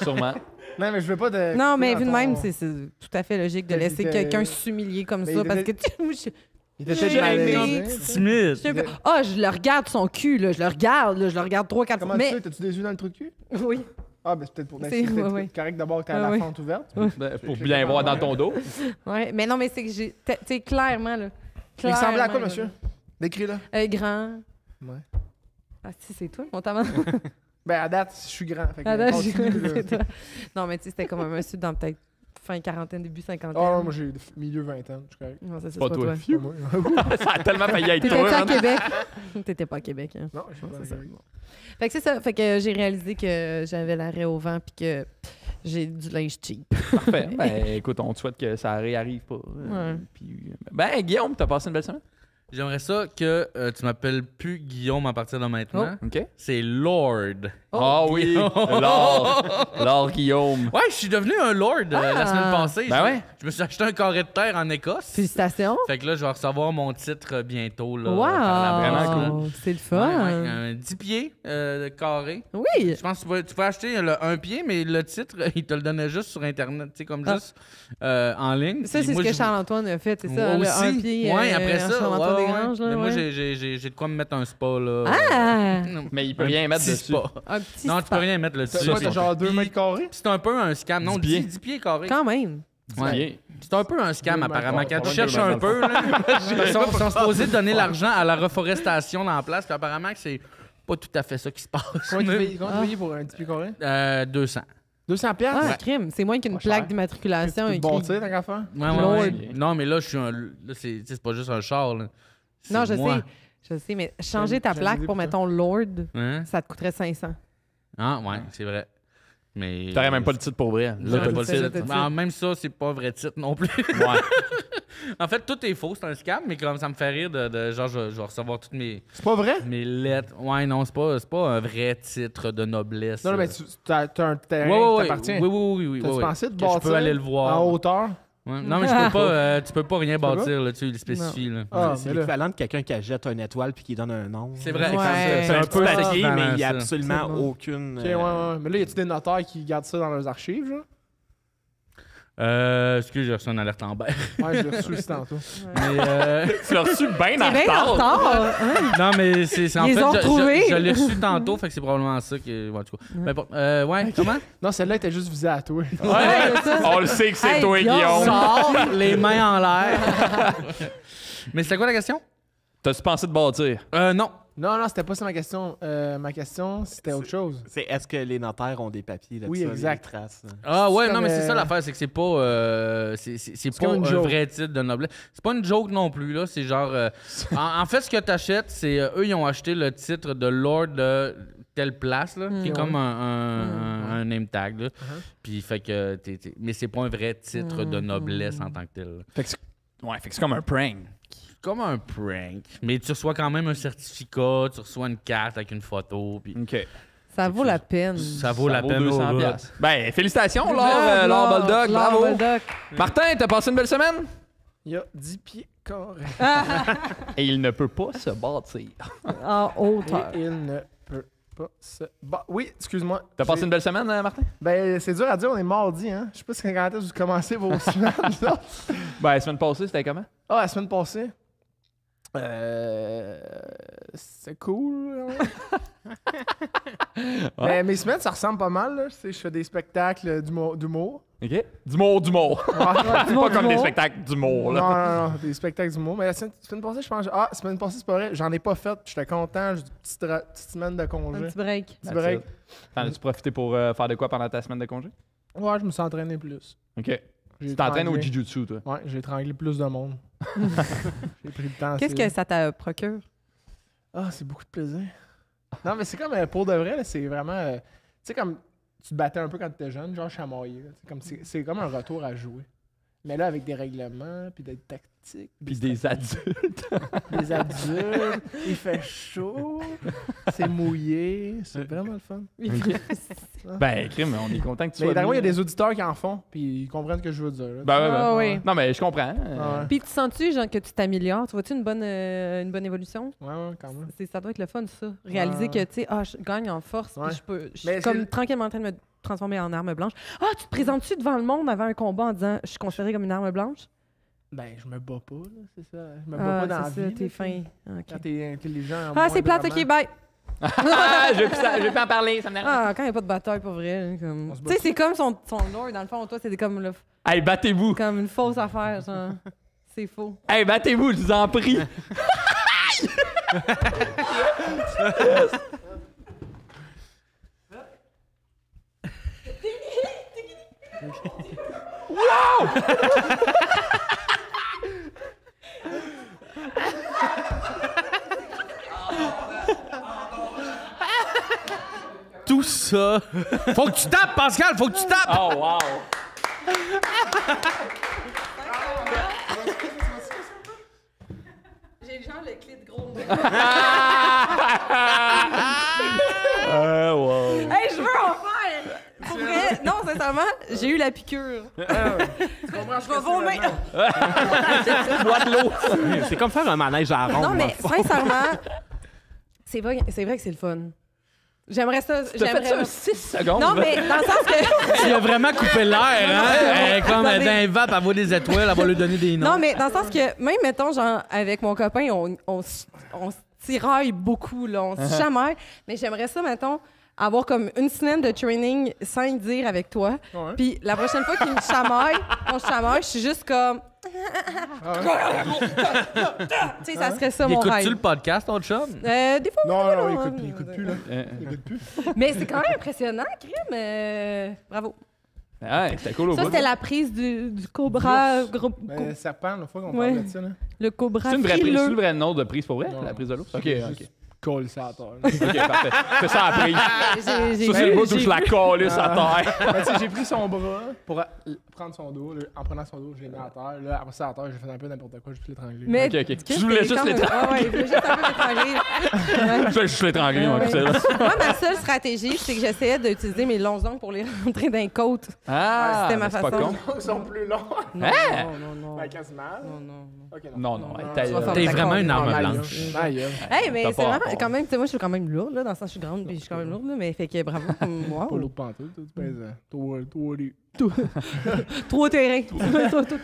Speaker 1: Sûrement.
Speaker 3: Non, mais je veux pas de.
Speaker 4: Non, mais
Speaker 3: dans
Speaker 4: vu de
Speaker 3: ton-
Speaker 4: même, c'est tout à fait logique de
Speaker 3: Mais
Speaker 4: laisser
Speaker 3: il
Speaker 4: quelqu'un
Speaker 3: était-
Speaker 4: s'humilier comme
Speaker 3: mais
Speaker 4: ça
Speaker 3: il
Speaker 4: parce que
Speaker 3: était-
Speaker 4: moi, je
Speaker 3: Il était peut-être
Speaker 4: J'ai
Speaker 3: malaisé.
Speaker 4: aimé.
Speaker 2: Timide.
Speaker 4: suis un peu... Ah, je le regarde son cul, là. Je le regarde 3-4 fois.
Speaker 3: Comment tu
Speaker 4: Mais
Speaker 3: sais? T'as-tu des yeux dans le trou de cul?
Speaker 4: oui.
Speaker 3: Ah, ben c'est peut-être pour. Ben,
Speaker 4: C'est-
Speaker 3: c'est peut-être
Speaker 4: ouais.
Speaker 3: correct d'abord que t'as
Speaker 4: Ah,
Speaker 3: la
Speaker 4: oui.
Speaker 3: fente ouverte.
Speaker 1: Ben, pour bien voir dans ton dos.
Speaker 4: Ouais, mais non, mais c'est que j'ai tu sais clairement là.
Speaker 3: Il ressemblait à quoi,
Speaker 4: clairement,
Speaker 3: monsieur? Décris-le.
Speaker 4: Grand.
Speaker 3: Ouais.
Speaker 4: Ah si, c'est toi, mon tabac.
Speaker 3: Ben, à date, je suis grand. Fait que
Speaker 4: Ah, là, j'ai-
Speaker 3: continue, là.
Speaker 4: c'est toi. Non, mais tu sais, c'était comme un monsieur dans peut-être fin quarantaine, début cinquantaine.
Speaker 3: Ah, ouais, moi, j'ai milieu vingtaine. Je suis correct.
Speaker 4: Non, ça, c'est
Speaker 1: Pas
Speaker 4: pas
Speaker 1: toi.
Speaker 4: toi.
Speaker 3: Pas moi.
Speaker 1: Ça a tellement failli être
Speaker 4: T'étais-tu
Speaker 1: toi.
Speaker 4: à
Speaker 1: man.
Speaker 4: Québec? T'étais pas à Québec, hein?
Speaker 3: Non, je suis
Speaker 4: Non,
Speaker 3: pas
Speaker 4: c'est ça.
Speaker 3: correct.
Speaker 4: Fait que c'est ça. Fait que j'ai réalisé que j'avais l'arrêt au vent puis que j'ai du linge cheap.
Speaker 1: Parfait. Ben, écoute, on te souhaite que ça réarrive pas.
Speaker 4: Ouais.
Speaker 1: Puis, ben, Guillaume, t'as passé une belle semaine?
Speaker 2: J'aimerais ça que tu m'appelles plus Guillaume à partir de maintenant.
Speaker 1: OK.
Speaker 2: C'est Lord.
Speaker 1: Ah oui, Lord Guillaume.
Speaker 2: Ouais, je suis devenu un Lord la semaine passée.
Speaker 1: Ben ouais.
Speaker 2: Je me suis acheté un carré de terre en Écosse.
Speaker 4: Félicitations.
Speaker 2: Fait que là, je vais recevoir mon titre bientôt. Là,
Speaker 4: Wow!
Speaker 2: par la
Speaker 1: Vraiment
Speaker 2: poste.
Speaker 4: C'est le
Speaker 2: Ouais,
Speaker 4: fun.
Speaker 2: ouais, un 10 pieds de carré.
Speaker 4: Oui.
Speaker 2: Je pense que tu peux acheter le 1 pied, mais le titre, il te le donnait juste sur Internet, tu sais, comme
Speaker 4: Ah.
Speaker 2: juste en ligne.
Speaker 4: Ça,
Speaker 2: Puis
Speaker 4: c'est ce
Speaker 2: moi,
Speaker 4: que
Speaker 2: je-
Speaker 4: Charles-Antoine a fait, c'est
Speaker 2: Moi
Speaker 4: ça?
Speaker 2: aussi.
Speaker 4: Le un pied,
Speaker 2: ouais, après ça,
Speaker 4: Charles-Antoine
Speaker 2: ouais,
Speaker 4: Desgranges, là,
Speaker 2: mais moi,
Speaker 4: ouais.
Speaker 2: j'ai de quoi me mettre un spa, là.
Speaker 4: Ah!
Speaker 2: Non.
Speaker 1: Mais il peut
Speaker 2: Un
Speaker 1: rien mettre
Speaker 2: petit
Speaker 1: dessus.
Speaker 2: spa.
Speaker 4: Un petit
Speaker 2: Non, tu
Speaker 4: spa.
Speaker 2: peux rien mettre là-dessus.
Speaker 3: Toi, t'as genre 2
Speaker 2: Puis,
Speaker 3: mètres carrés?
Speaker 2: C'est un peu un scam. Non,
Speaker 1: 10 pieds.
Speaker 2: 10 pieds carrés.
Speaker 4: Quand même.
Speaker 2: Ouais.
Speaker 1: Bien.
Speaker 2: C'est un peu un scam,
Speaker 3: 2
Speaker 2: apparemment.
Speaker 3: mètres
Speaker 2: Quand tu
Speaker 3: carrés,
Speaker 2: cherches
Speaker 1: 2
Speaker 2: un
Speaker 1: mètres
Speaker 2: peu, là, ils sont supposés te donner l'argent à la reforestation dans la place, puis apparemment que c'est pas tout à fait ça qui se passe.
Speaker 3: Combien tu payes pour un 10 pieds carrés?
Speaker 2: 200.
Speaker 3: 200 piastres?
Speaker 4: Ah, crime. C'est moins qu'une
Speaker 3: Pas
Speaker 4: plaque
Speaker 3: cher.
Speaker 4: d'immatriculation.
Speaker 3: Tu
Speaker 4: écrit.
Speaker 3: bon tir, tant qu'à faire?
Speaker 2: Ouais,
Speaker 4: Lord.
Speaker 2: ouais. Non, mais là, je suis un. Là, c'est pas juste un char, là. C'est
Speaker 4: Non, je
Speaker 2: moi.
Speaker 4: sais. Je sais, mais changer ta
Speaker 3: J'ai
Speaker 4: plaque
Speaker 3: une idée
Speaker 4: pour,
Speaker 3: pour ça.
Speaker 4: mettons, Lord,
Speaker 2: Hein?
Speaker 4: ça te coûterait 500.
Speaker 2: Ah, ouais, c'est vrai. Mais.
Speaker 1: T'aurais même pas le titre pour vrai.
Speaker 2: Là, t'as
Speaker 4: Ouais,
Speaker 2: pas le
Speaker 4: c'est ça,
Speaker 2: titre.
Speaker 4: t'as le
Speaker 2: Mais même ça, c'est pas un vrai titre non plus.
Speaker 1: Ouais.
Speaker 2: En fait, tout est faux, c'est un scam, mais comme ça me fait rire de genre, je vais recevoir toutes mes
Speaker 3: C'est pas vrai?
Speaker 2: lettres. Ouais, non, c'est pas un vrai titre de noblesse.
Speaker 3: Non, mais t'as un terrain
Speaker 2: Ouais,
Speaker 3: qui t'appartient.
Speaker 2: oui.
Speaker 3: T'as-tu
Speaker 2: ouais.
Speaker 3: pensé de
Speaker 2: Que je
Speaker 3: bâtir
Speaker 2: peux aller le voir.
Speaker 3: en hauteur?
Speaker 2: Ouais. Non, mais je peux pas, tu peux pas rien
Speaker 3: pas?
Speaker 2: bâtir, là, tu le spécifies. Là.
Speaker 3: Ah,
Speaker 5: c'est
Speaker 3: mais là.
Speaker 5: l'équivalent de quelqu'un qui jette une étoile puis qui donne un nom.
Speaker 2: C'est vrai,
Speaker 4: Ouais.
Speaker 2: c'est un peu
Speaker 5: papier,
Speaker 2: ça.
Speaker 5: mais il n'y a
Speaker 2: Ça.
Speaker 5: absolument
Speaker 4: C'est bon.
Speaker 5: aucune.
Speaker 3: Ok, ouais. Mais là, y a-tu des notaires qui gardent ça dans leurs archives, genre?
Speaker 2: Excuse, j'ai reçu une alerte en baie.
Speaker 3: Ouais, je l'ai reçu aussi tantôt.
Speaker 2: Mais,
Speaker 1: Tu l'as reçu bien en
Speaker 4: C'est bien en
Speaker 1: retard.
Speaker 4: retard. Hein?
Speaker 2: non, mais c'est en
Speaker 4: Ils
Speaker 2: fait,
Speaker 4: ont retrouvés.
Speaker 2: je l'ai reçu tantôt, fait que c'est probablement ça qui. En tout cas. Ben, bon, ouais, comment?
Speaker 3: Non, celle-là était juste visée à toi.
Speaker 4: Ouais, c'est ça.
Speaker 1: On le sait que c'est
Speaker 4: Hey,
Speaker 1: toi, Guillaume.
Speaker 2: Sors les mains en l'air. Mais c'était quoi la question?
Speaker 1: T'as-tu pensé de bâtir?
Speaker 2: Non.
Speaker 3: Non, c'était pas ça ma question. Ma question, c'était autre chose.
Speaker 5: C'est est-ce que les notaires ont des papiers là
Speaker 3: Oui, exact.
Speaker 5: des traces?
Speaker 2: Ah ouais,
Speaker 3: C'est
Speaker 2: non,
Speaker 3: comme,
Speaker 2: mais c'est ça l'affaire, c'est que c'est pas, c'est pas
Speaker 3: comme une
Speaker 2: un
Speaker 3: joke.
Speaker 2: vrai titre de noblesse. C'est pas une joke non plus, là. C'est genre. En fait, ce que t'achètes, c'est. Eux, ils ont acheté le titre de Lord de telle place, là, qui est comme un name tag, là. Puis, fait que. Mais c'est pas un vrai titre de noblesse en tant que tel. Là.
Speaker 1: Fait que c'est comme un prank.
Speaker 2: Comme un prank. Mais tu reçois quand même un certificat, tu reçois une carte avec une photo. Puis
Speaker 1: OK.
Speaker 4: Ça vaut la peine.
Speaker 2: ça vaut la peine.
Speaker 1: 200
Speaker 2: au bout.
Speaker 1: piastres. Ben, félicitations, Laure Boldoc. Bravo.
Speaker 4: Boldoc.
Speaker 1: Martin, t'as passé une belle semaine?
Speaker 3: Il y a 10 pieds carrés.
Speaker 1: Et il ne peut pas se bâtir.
Speaker 4: En hauteur.
Speaker 3: Et il ne peut pas se... Bah, oui, excuse-moi.
Speaker 1: T'as passé une belle semaine, Martin?
Speaker 3: Ben, c'est dur à dire, on est mardi, hein. Je sais pas si quand est-ce que vous commencez vos semaines, là.
Speaker 1: Ben, la semaine passée, c'était comment?
Speaker 3: Ah, la semaine passée? C'est cool.
Speaker 1: Ouais.
Speaker 3: Mais mes semaines, ça ressemble pas mal. Là. Je sais, je fais des spectacles d'humour.
Speaker 1: OK. D'humour.
Speaker 3: Ouais, ouais.
Speaker 1: C'est pas comme des spectacles d'humour, là.
Speaker 3: Non, des spectacles d'humour. Mais la semaine passée, je pense... Ah, la semaine passée, c'est pas vrai. J'en ai pas fait. J'étais content. J'ai une petite semaine de
Speaker 4: Un
Speaker 3: congé.
Speaker 4: petit break.
Speaker 3: Petit break.
Speaker 1: T'en as-tu profité pour faire de quoi pendant ta semaine de congé?
Speaker 3: Ouais, je me suis entraîné plus.
Speaker 1: OK.
Speaker 3: J'ai
Speaker 1: Tu t'entraînes au
Speaker 3: étranglé-
Speaker 1: jiu-jitsu, toi?
Speaker 3: Ouais, j'ai étranglé plus de monde. J'ai pris le temps.
Speaker 4: Qu'est-ce que ça te procure?
Speaker 3: Ah, c'est beaucoup de plaisir. Non, mais c'est comme, pour de vrai, là, c'est vraiment... tu sais, comme tu te battais un peu quand tu étais jeune, genre chamaillé. Là. C'est comme un retour à jouer. Mais là, avec des règlements, puis des tactiques.
Speaker 1: Puis des adultes.
Speaker 3: Des adultes. Il fait chaud. C'est mouillé. C'est vraiment le fun.
Speaker 1: Ben, crime, on est content que tu
Speaker 3: Mais
Speaker 1: sois
Speaker 3: évidemment, il y a
Speaker 1: venu.
Speaker 3: des auditeurs qui en font, puis ils comprennent ce que je veux dire. là.
Speaker 1: Ben, ouais,
Speaker 4: Ah,
Speaker 1: ouais.
Speaker 4: oui.
Speaker 1: Non, mais je comprends.
Speaker 3: Ouais.
Speaker 4: Puis tu sens-tu genre, que tu t'améliores? Tu vois-tu une bonne évolution?
Speaker 3: Ouais, quand même.
Speaker 4: Ça doit être le fun, ça. Réaliser
Speaker 3: Ouais.
Speaker 4: que, tu sais, je gagne en force,
Speaker 3: Ouais.
Speaker 4: puis je suis
Speaker 3: Mais
Speaker 4: comme
Speaker 3: c'est-
Speaker 4: tranquillement en train de me transformer en arme blanche. Ah, tu te présentes-tu devant le monde avant un combat en disant « Je suis considérée comme une arme blanche?
Speaker 3: Ben, je me bats pas, là, c'est ça. Je me bats pas dans la
Speaker 4: c'est
Speaker 3: vie.
Speaker 4: ça, t'es
Speaker 3: là,
Speaker 4: fin. Ok.
Speaker 3: Quand t'es intelligent.
Speaker 4: Ah, c'est plate, ok, bye!
Speaker 1: Je vais pas en parler, ça me dérange.
Speaker 4: Ah, quand il n'y a pas de bataille, pour vrai. Hein, comme...
Speaker 3: On se
Speaker 4: Tu
Speaker 3: bat
Speaker 4: sais, c'est comme son lore, dans le fond, toi, c'est comme,
Speaker 1: Hey, battez-vous.
Speaker 4: comme une fausse affaire, genre. C'est faux.
Speaker 1: Hey, battez-vous, je vous en prie.
Speaker 2: Tout ça. Faut que tu tapes, Pascal, faut que tu tapes!
Speaker 1: Oh, wow.
Speaker 4: J'ai genre le clé de gros.
Speaker 1: Wow.
Speaker 4: Hey, je veux en faire! Pour vrai, non, sincèrement, j'ai eu la piqûre. Je vais vomir.
Speaker 1: Bois de l'eau.
Speaker 5: C'est comme faire un manège à ronde.
Speaker 4: Non, mais sincèrement, c'est vrai que c'est le fun. J'aimerais ça.
Speaker 1: T'as fait ça 6 secondes.
Speaker 4: Non,
Speaker 1: là.
Speaker 4: mais dans le sens que.
Speaker 2: Tu as vraiment coupé l'air, hein? Elle est comme
Speaker 4: Attendez.
Speaker 2: dans un vape, elle voit des étoiles, elle va lui donner des noms.
Speaker 4: Non, mais dans le sens que, même, mettons, genre, avec mon copain, on se tiraille beaucoup, là. On se chamaille. Mais j'aimerais ça, mettons, avoir comme une semaine de training sans y dire avec toi.
Speaker 3: Ouais.
Speaker 4: Puis la prochaine fois qu'il me chamaille, on se chamaille, je suis juste comme. Tu sais, ça serait ça, mon
Speaker 2: Écoutes-tu
Speaker 4: rêve.
Speaker 2: le podcast, ton chum?
Speaker 4: Des fois,
Speaker 3: Non,
Speaker 4: oui,
Speaker 3: non,
Speaker 4: là,
Speaker 3: il écoute plus, là. Il écoute plus.
Speaker 4: Mais c'est quand même impressionnant, crime. Bravo.
Speaker 1: Ouais, c'était cool au
Speaker 4: Ça,
Speaker 1: bout.
Speaker 4: c'était la prise du cobra.
Speaker 3: Ben, serpent, la fois qu'on
Speaker 4: Ouais.
Speaker 3: parlait de ça, là.
Speaker 4: Le cobra
Speaker 1: C'est une vraie prise,
Speaker 4: frileux.
Speaker 1: c'est le vrai nom de prise pour vrai,
Speaker 3: Non,
Speaker 1: la prise de l'eau? Ok,
Speaker 3: Juste
Speaker 1: ok.
Speaker 3: coller ça à terre.
Speaker 1: Ok, parfait. C'est ça la prise.
Speaker 4: J'ai-
Speaker 1: Ça, c'est le bout où
Speaker 4: j'ai-
Speaker 1: je la calisse à terre.
Speaker 3: Ben, tu sais, j'ai pris son bras pour prendre son dos. Là. En prenant son dos, je l'ai mis à terre. Là, après ça, à terre, j'ai fait un peu n'importe quoi, j'ai pu l'étrangler.
Speaker 4: Mais
Speaker 1: Ok, ok.
Speaker 4: Chris,
Speaker 1: Tu voulais
Speaker 4: t'es
Speaker 1: juste
Speaker 4: quand même-
Speaker 1: l'étrangler.
Speaker 4: Ah ouais, il voulait juste un peu l'étrangler. Ouais.
Speaker 1: Je vais juste l'étrangler, moi,
Speaker 4: Ouais.
Speaker 1: écoutez, là.
Speaker 4: Moi, ma seule stratégie, c'est que j'essayais d'utiliser mes longs ongles pour les rentrer dans les côtes.
Speaker 1: Ah,
Speaker 4: C'était ma
Speaker 1: mais c'est pas
Speaker 4: façon.
Speaker 1: con.
Speaker 3: Ils sont plus longs.
Speaker 4: Non,
Speaker 1: Hein?
Speaker 4: non.
Speaker 3: Ben, quasiment.
Speaker 4: Non.
Speaker 3: Ok,
Speaker 1: Non, non,
Speaker 4: tu vas
Speaker 1: t'as-
Speaker 4: faire
Speaker 2: T'es
Speaker 4: ta
Speaker 2: vraiment
Speaker 4: colle.
Speaker 2: une arme
Speaker 3: Ma
Speaker 2: blanche.
Speaker 3: gueule. Ma gueule.
Speaker 4: Hey, mais
Speaker 1: T'as
Speaker 4: c'est
Speaker 1: pas
Speaker 4: vraiment
Speaker 1: rapport.
Speaker 4: quand même, tu sais, moi, je suis quand même lourde, là, dans le sens, je suis grande, puis je suis quand même lourde, là, mais fait que bravo.
Speaker 3: Pas
Speaker 4: Wow.
Speaker 3: l'autre pantoute, tu pèses. Toi,
Speaker 4: Trois terrains.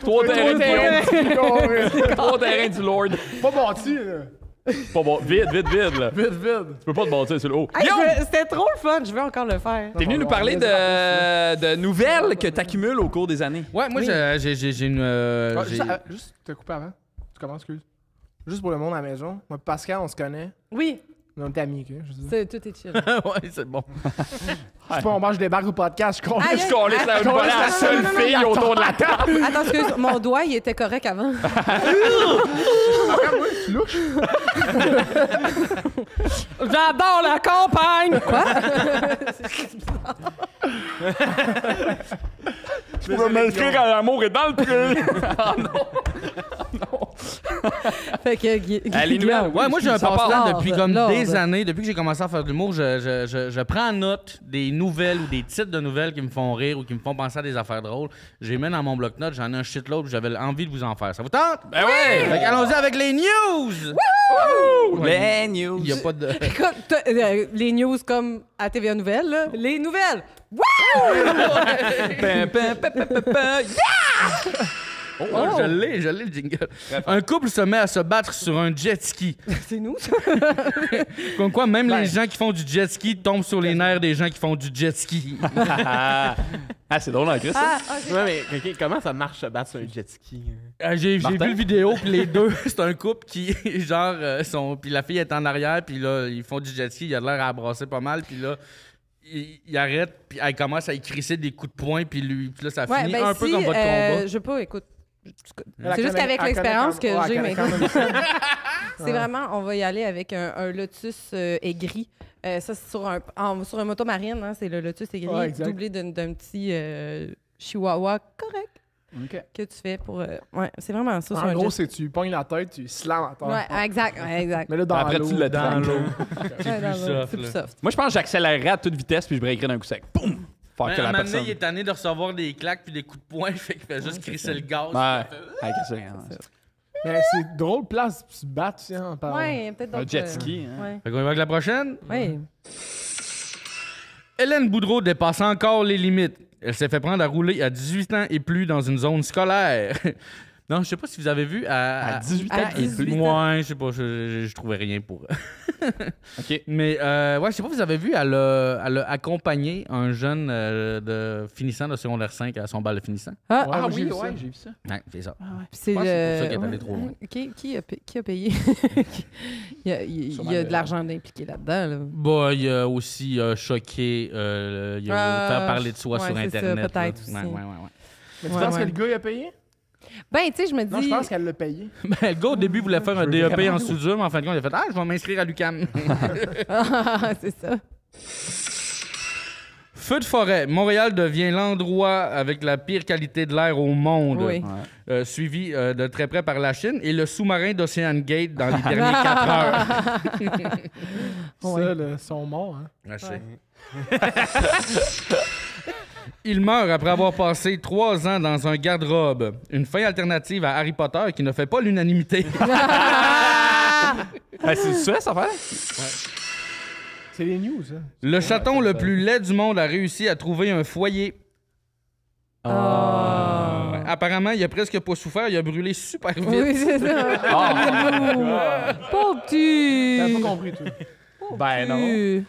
Speaker 1: Trois terrains du Lord.
Speaker 3: les.
Speaker 1: Trois terrains du Lord.
Speaker 3: Pas bâti, là.
Speaker 1: Pas bon. Vide, là.
Speaker 3: Vite.
Speaker 1: Tu peux pas te bâtir sur le haut.
Speaker 4: Hey,
Speaker 1: Guillaume,
Speaker 4: c'était trop le fun, je veux encore le faire.
Speaker 1: t'es venu nous parler de nouvelles que t'accumules au cours des années.
Speaker 2: Ouais, moi,
Speaker 3: Oui.
Speaker 2: j'ai une.
Speaker 3: Ah,
Speaker 2: j'ai-
Speaker 3: juste te couper avant. Tu commences, excuse. Juste pour le monde à la maison. Moi, Pascal, on se connaît.
Speaker 4: Oui.
Speaker 3: On est amis, ok? Je veux dire.
Speaker 4: Tout est chill.
Speaker 2: Ouais, c'est bon.
Speaker 3: C'est pas on mange des barres au podcast, je comprends.
Speaker 4: Aïe,
Speaker 1: Je collais la
Speaker 3: la
Speaker 1: seule
Speaker 3: non,
Speaker 1: fille
Speaker 3: non,
Speaker 1: autour de la table.
Speaker 4: Attends, excuse, mon doigt, il était correct avant.
Speaker 3: Tu louches?
Speaker 4: J'adore la campagne! Quoi?
Speaker 1: Je pourrais m'inscrire à l'amour et dans le prix.
Speaker 4: Fait que,
Speaker 1: Les nouvelles,
Speaker 2: Ouais, moi j'ai un
Speaker 1: Ça part.
Speaker 2: passe-temps depuis comme
Speaker 4: Lord.
Speaker 2: des années. Depuis que j'ai commencé à faire de l'humour, je prends note des nouvelles ou des titres de nouvelles qui me font rire ou qui me font penser à des affaires drôles. Je les mets dans mon bloc-notes, j'en ai un shitload, j'avais envie de vous en faire. Ça vous tente?
Speaker 1: Ben ouais!
Speaker 2: Fait allons-y avec les news!
Speaker 1: Les news.
Speaker 2: Il n'y a pas de...
Speaker 4: Écoute, les news comme à TVA Nouvelles, là. Les nouvelles!
Speaker 1: Pam, pam, pam, pam, pam.
Speaker 2: Oh, je l'ai le jingle. Un couple se met à se battre sur un jet ski.
Speaker 4: C'est nous, ça?
Speaker 2: Comme quoi, même les gens qui font du jet ski tombent sur les nerfs des gens qui font du jet ski.
Speaker 1: C'est drôle en Christ.
Speaker 5: Ouais, mais comment ça marche se battre sur un jet ski?
Speaker 2: J'ai vu
Speaker 1: Martin?
Speaker 2: le vidéo, puis les deux, c'est un couple qui, genre, puis la fille est en arrière, puis là, ils font du jet ski, il a l'air à brasser pas mal, puis là, il arrête, puis elle commence à y crisser des coups de poing, puis là, ça finit un peu comme votre combat.
Speaker 4: Je sais pas, écoute. C'est juste qu'avec l'expérience que j'ai maintenant. C'est vraiment, on va y aller avec un lotus aigri. Ça, c'est sur un motomarine, hein, c'est le lotus aigri,
Speaker 3: Ouais, exact.
Speaker 4: doublé d'un petit chihuahua correct que tu fais pour... ouais, c'est vraiment ça. sur
Speaker 3: En
Speaker 4: un
Speaker 3: gros,
Speaker 4: jet.
Speaker 3: c'est tu pognes la tête, tu slams la terre.
Speaker 4: Ouais, exact, ouais, exact.
Speaker 3: Mais là, dans
Speaker 1: Après,
Speaker 3: l'eau.
Speaker 1: tu le
Speaker 2: Dans l'eau.
Speaker 4: Ouais, dans l'eau,
Speaker 2: soft,
Speaker 4: c'est plus
Speaker 2: là.
Speaker 4: soft.
Speaker 1: Moi, je pense que j'accélérerais à toute vitesse puis je breakerais d'un coup sec. Boum! Faire
Speaker 2: Mais
Speaker 1: que
Speaker 2: à un
Speaker 1: la
Speaker 2: moment donné,
Speaker 1: personne.
Speaker 2: il est tanné de recevoir des claques puis des coups de poing, fait qu'il fait juste crisser le gaz.
Speaker 1: Ouais. Avec ça,
Speaker 3: Mais c'est drôle, place pour se battre, tu sais, en parlant.
Speaker 4: Ouais, peut-être
Speaker 1: un
Speaker 4: d'autres,
Speaker 1: jet ski. Hein.
Speaker 4: Ouais.
Speaker 2: Fait qu'on y va avec la prochaine.
Speaker 4: Ouais.
Speaker 2: Hélène Boudreau dépasse encore les limites. Elle s'est fait prendre à rouler à 18 ans et plus dans une zone scolaire. Non, je sais pas si vous avez vu
Speaker 1: À 18 ans
Speaker 4: À
Speaker 1: et
Speaker 4: 18
Speaker 1: plus.
Speaker 2: Ouais, je sais pas, je trouvais rien pour.
Speaker 1: OK.
Speaker 2: Mais ouais, je sais pas, vous avez vu, elle a accompagné un jeune de finissant de secondaire 5 à son bal de finissant.
Speaker 4: Ah,
Speaker 3: Ouais, moi,
Speaker 1: oui,
Speaker 3: j'ai vu
Speaker 1: ouais,
Speaker 3: ça.
Speaker 1: j'ai vu ça.
Speaker 2: Ouais, c'est ça.
Speaker 4: puis c'est
Speaker 2: Je pense que c'est pour ça qu'elle est allée
Speaker 4: ouais.
Speaker 2: trop loin.
Speaker 4: Qui a payé? il y a de l'argent impliqué là-dedans. Là.
Speaker 2: Bah, il a aussi choqué, il a fait parler de soi
Speaker 4: ouais,
Speaker 2: sur
Speaker 4: c'est ça,
Speaker 2: Internet.
Speaker 4: peut-être
Speaker 2: là.
Speaker 4: aussi.
Speaker 2: Ouais.
Speaker 3: Mais tu
Speaker 4: Ouais,
Speaker 3: penses
Speaker 4: ouais.
Speaker 3: que le gars, il a payé?
Speaker 4: Ben, tu sais, je me dis...
Speaker 3: Non, je pense qu'elle l'a payé.
Speaker 2: Ben, le gars, au début, voulait faire un
Speaker 3: Je veux
Speaker 2: DEP
Speaker 3: vraiment
Speaker 2: en soudure, mais en fin de compte, il a fait « Ah, je vais m'inscrire à l'UQAM. »
Speaker 4: Ah, c'est ça.
Speaker 2: Feu de forêt. Montréal devient l'endroit avec la pire qualité de l'air au monde.
Speaker 4: Oui.
Speaker 2: Suivi de très près par la Chine et le sous-marin d'Ocean Gate dans les derniers 4 heures.
Speaker 4: Ouais.
Speaker 3: Ça, là, ils sont morts, hein.
Speaker 2: Ah, je sais.
Speaker 4: Ouais.
Speaker 2: Il meurt après avoir passé 3 ans dans un garde-robe. Une fin alternative à Harry Potter qui ne fait pas l'unanimité.
Speaker 1: C'est ça, ça fait?
Speaker 3: C'est les news, hein.
Speaker 2: Le chaton le plus laid du monde a réussi à trouver un foyer.
Speaker 4: Ah.
Speaker 2: Ouais, apparemment, il a presque pas souffert, il a brûlé super vite.
Speaker 4: Oui, c'est ça. Pauvre
Speaker 3: T'as
Speaker 4: petit.
Speaker 3: pas compris, toi.
Speaker 1: Ben non.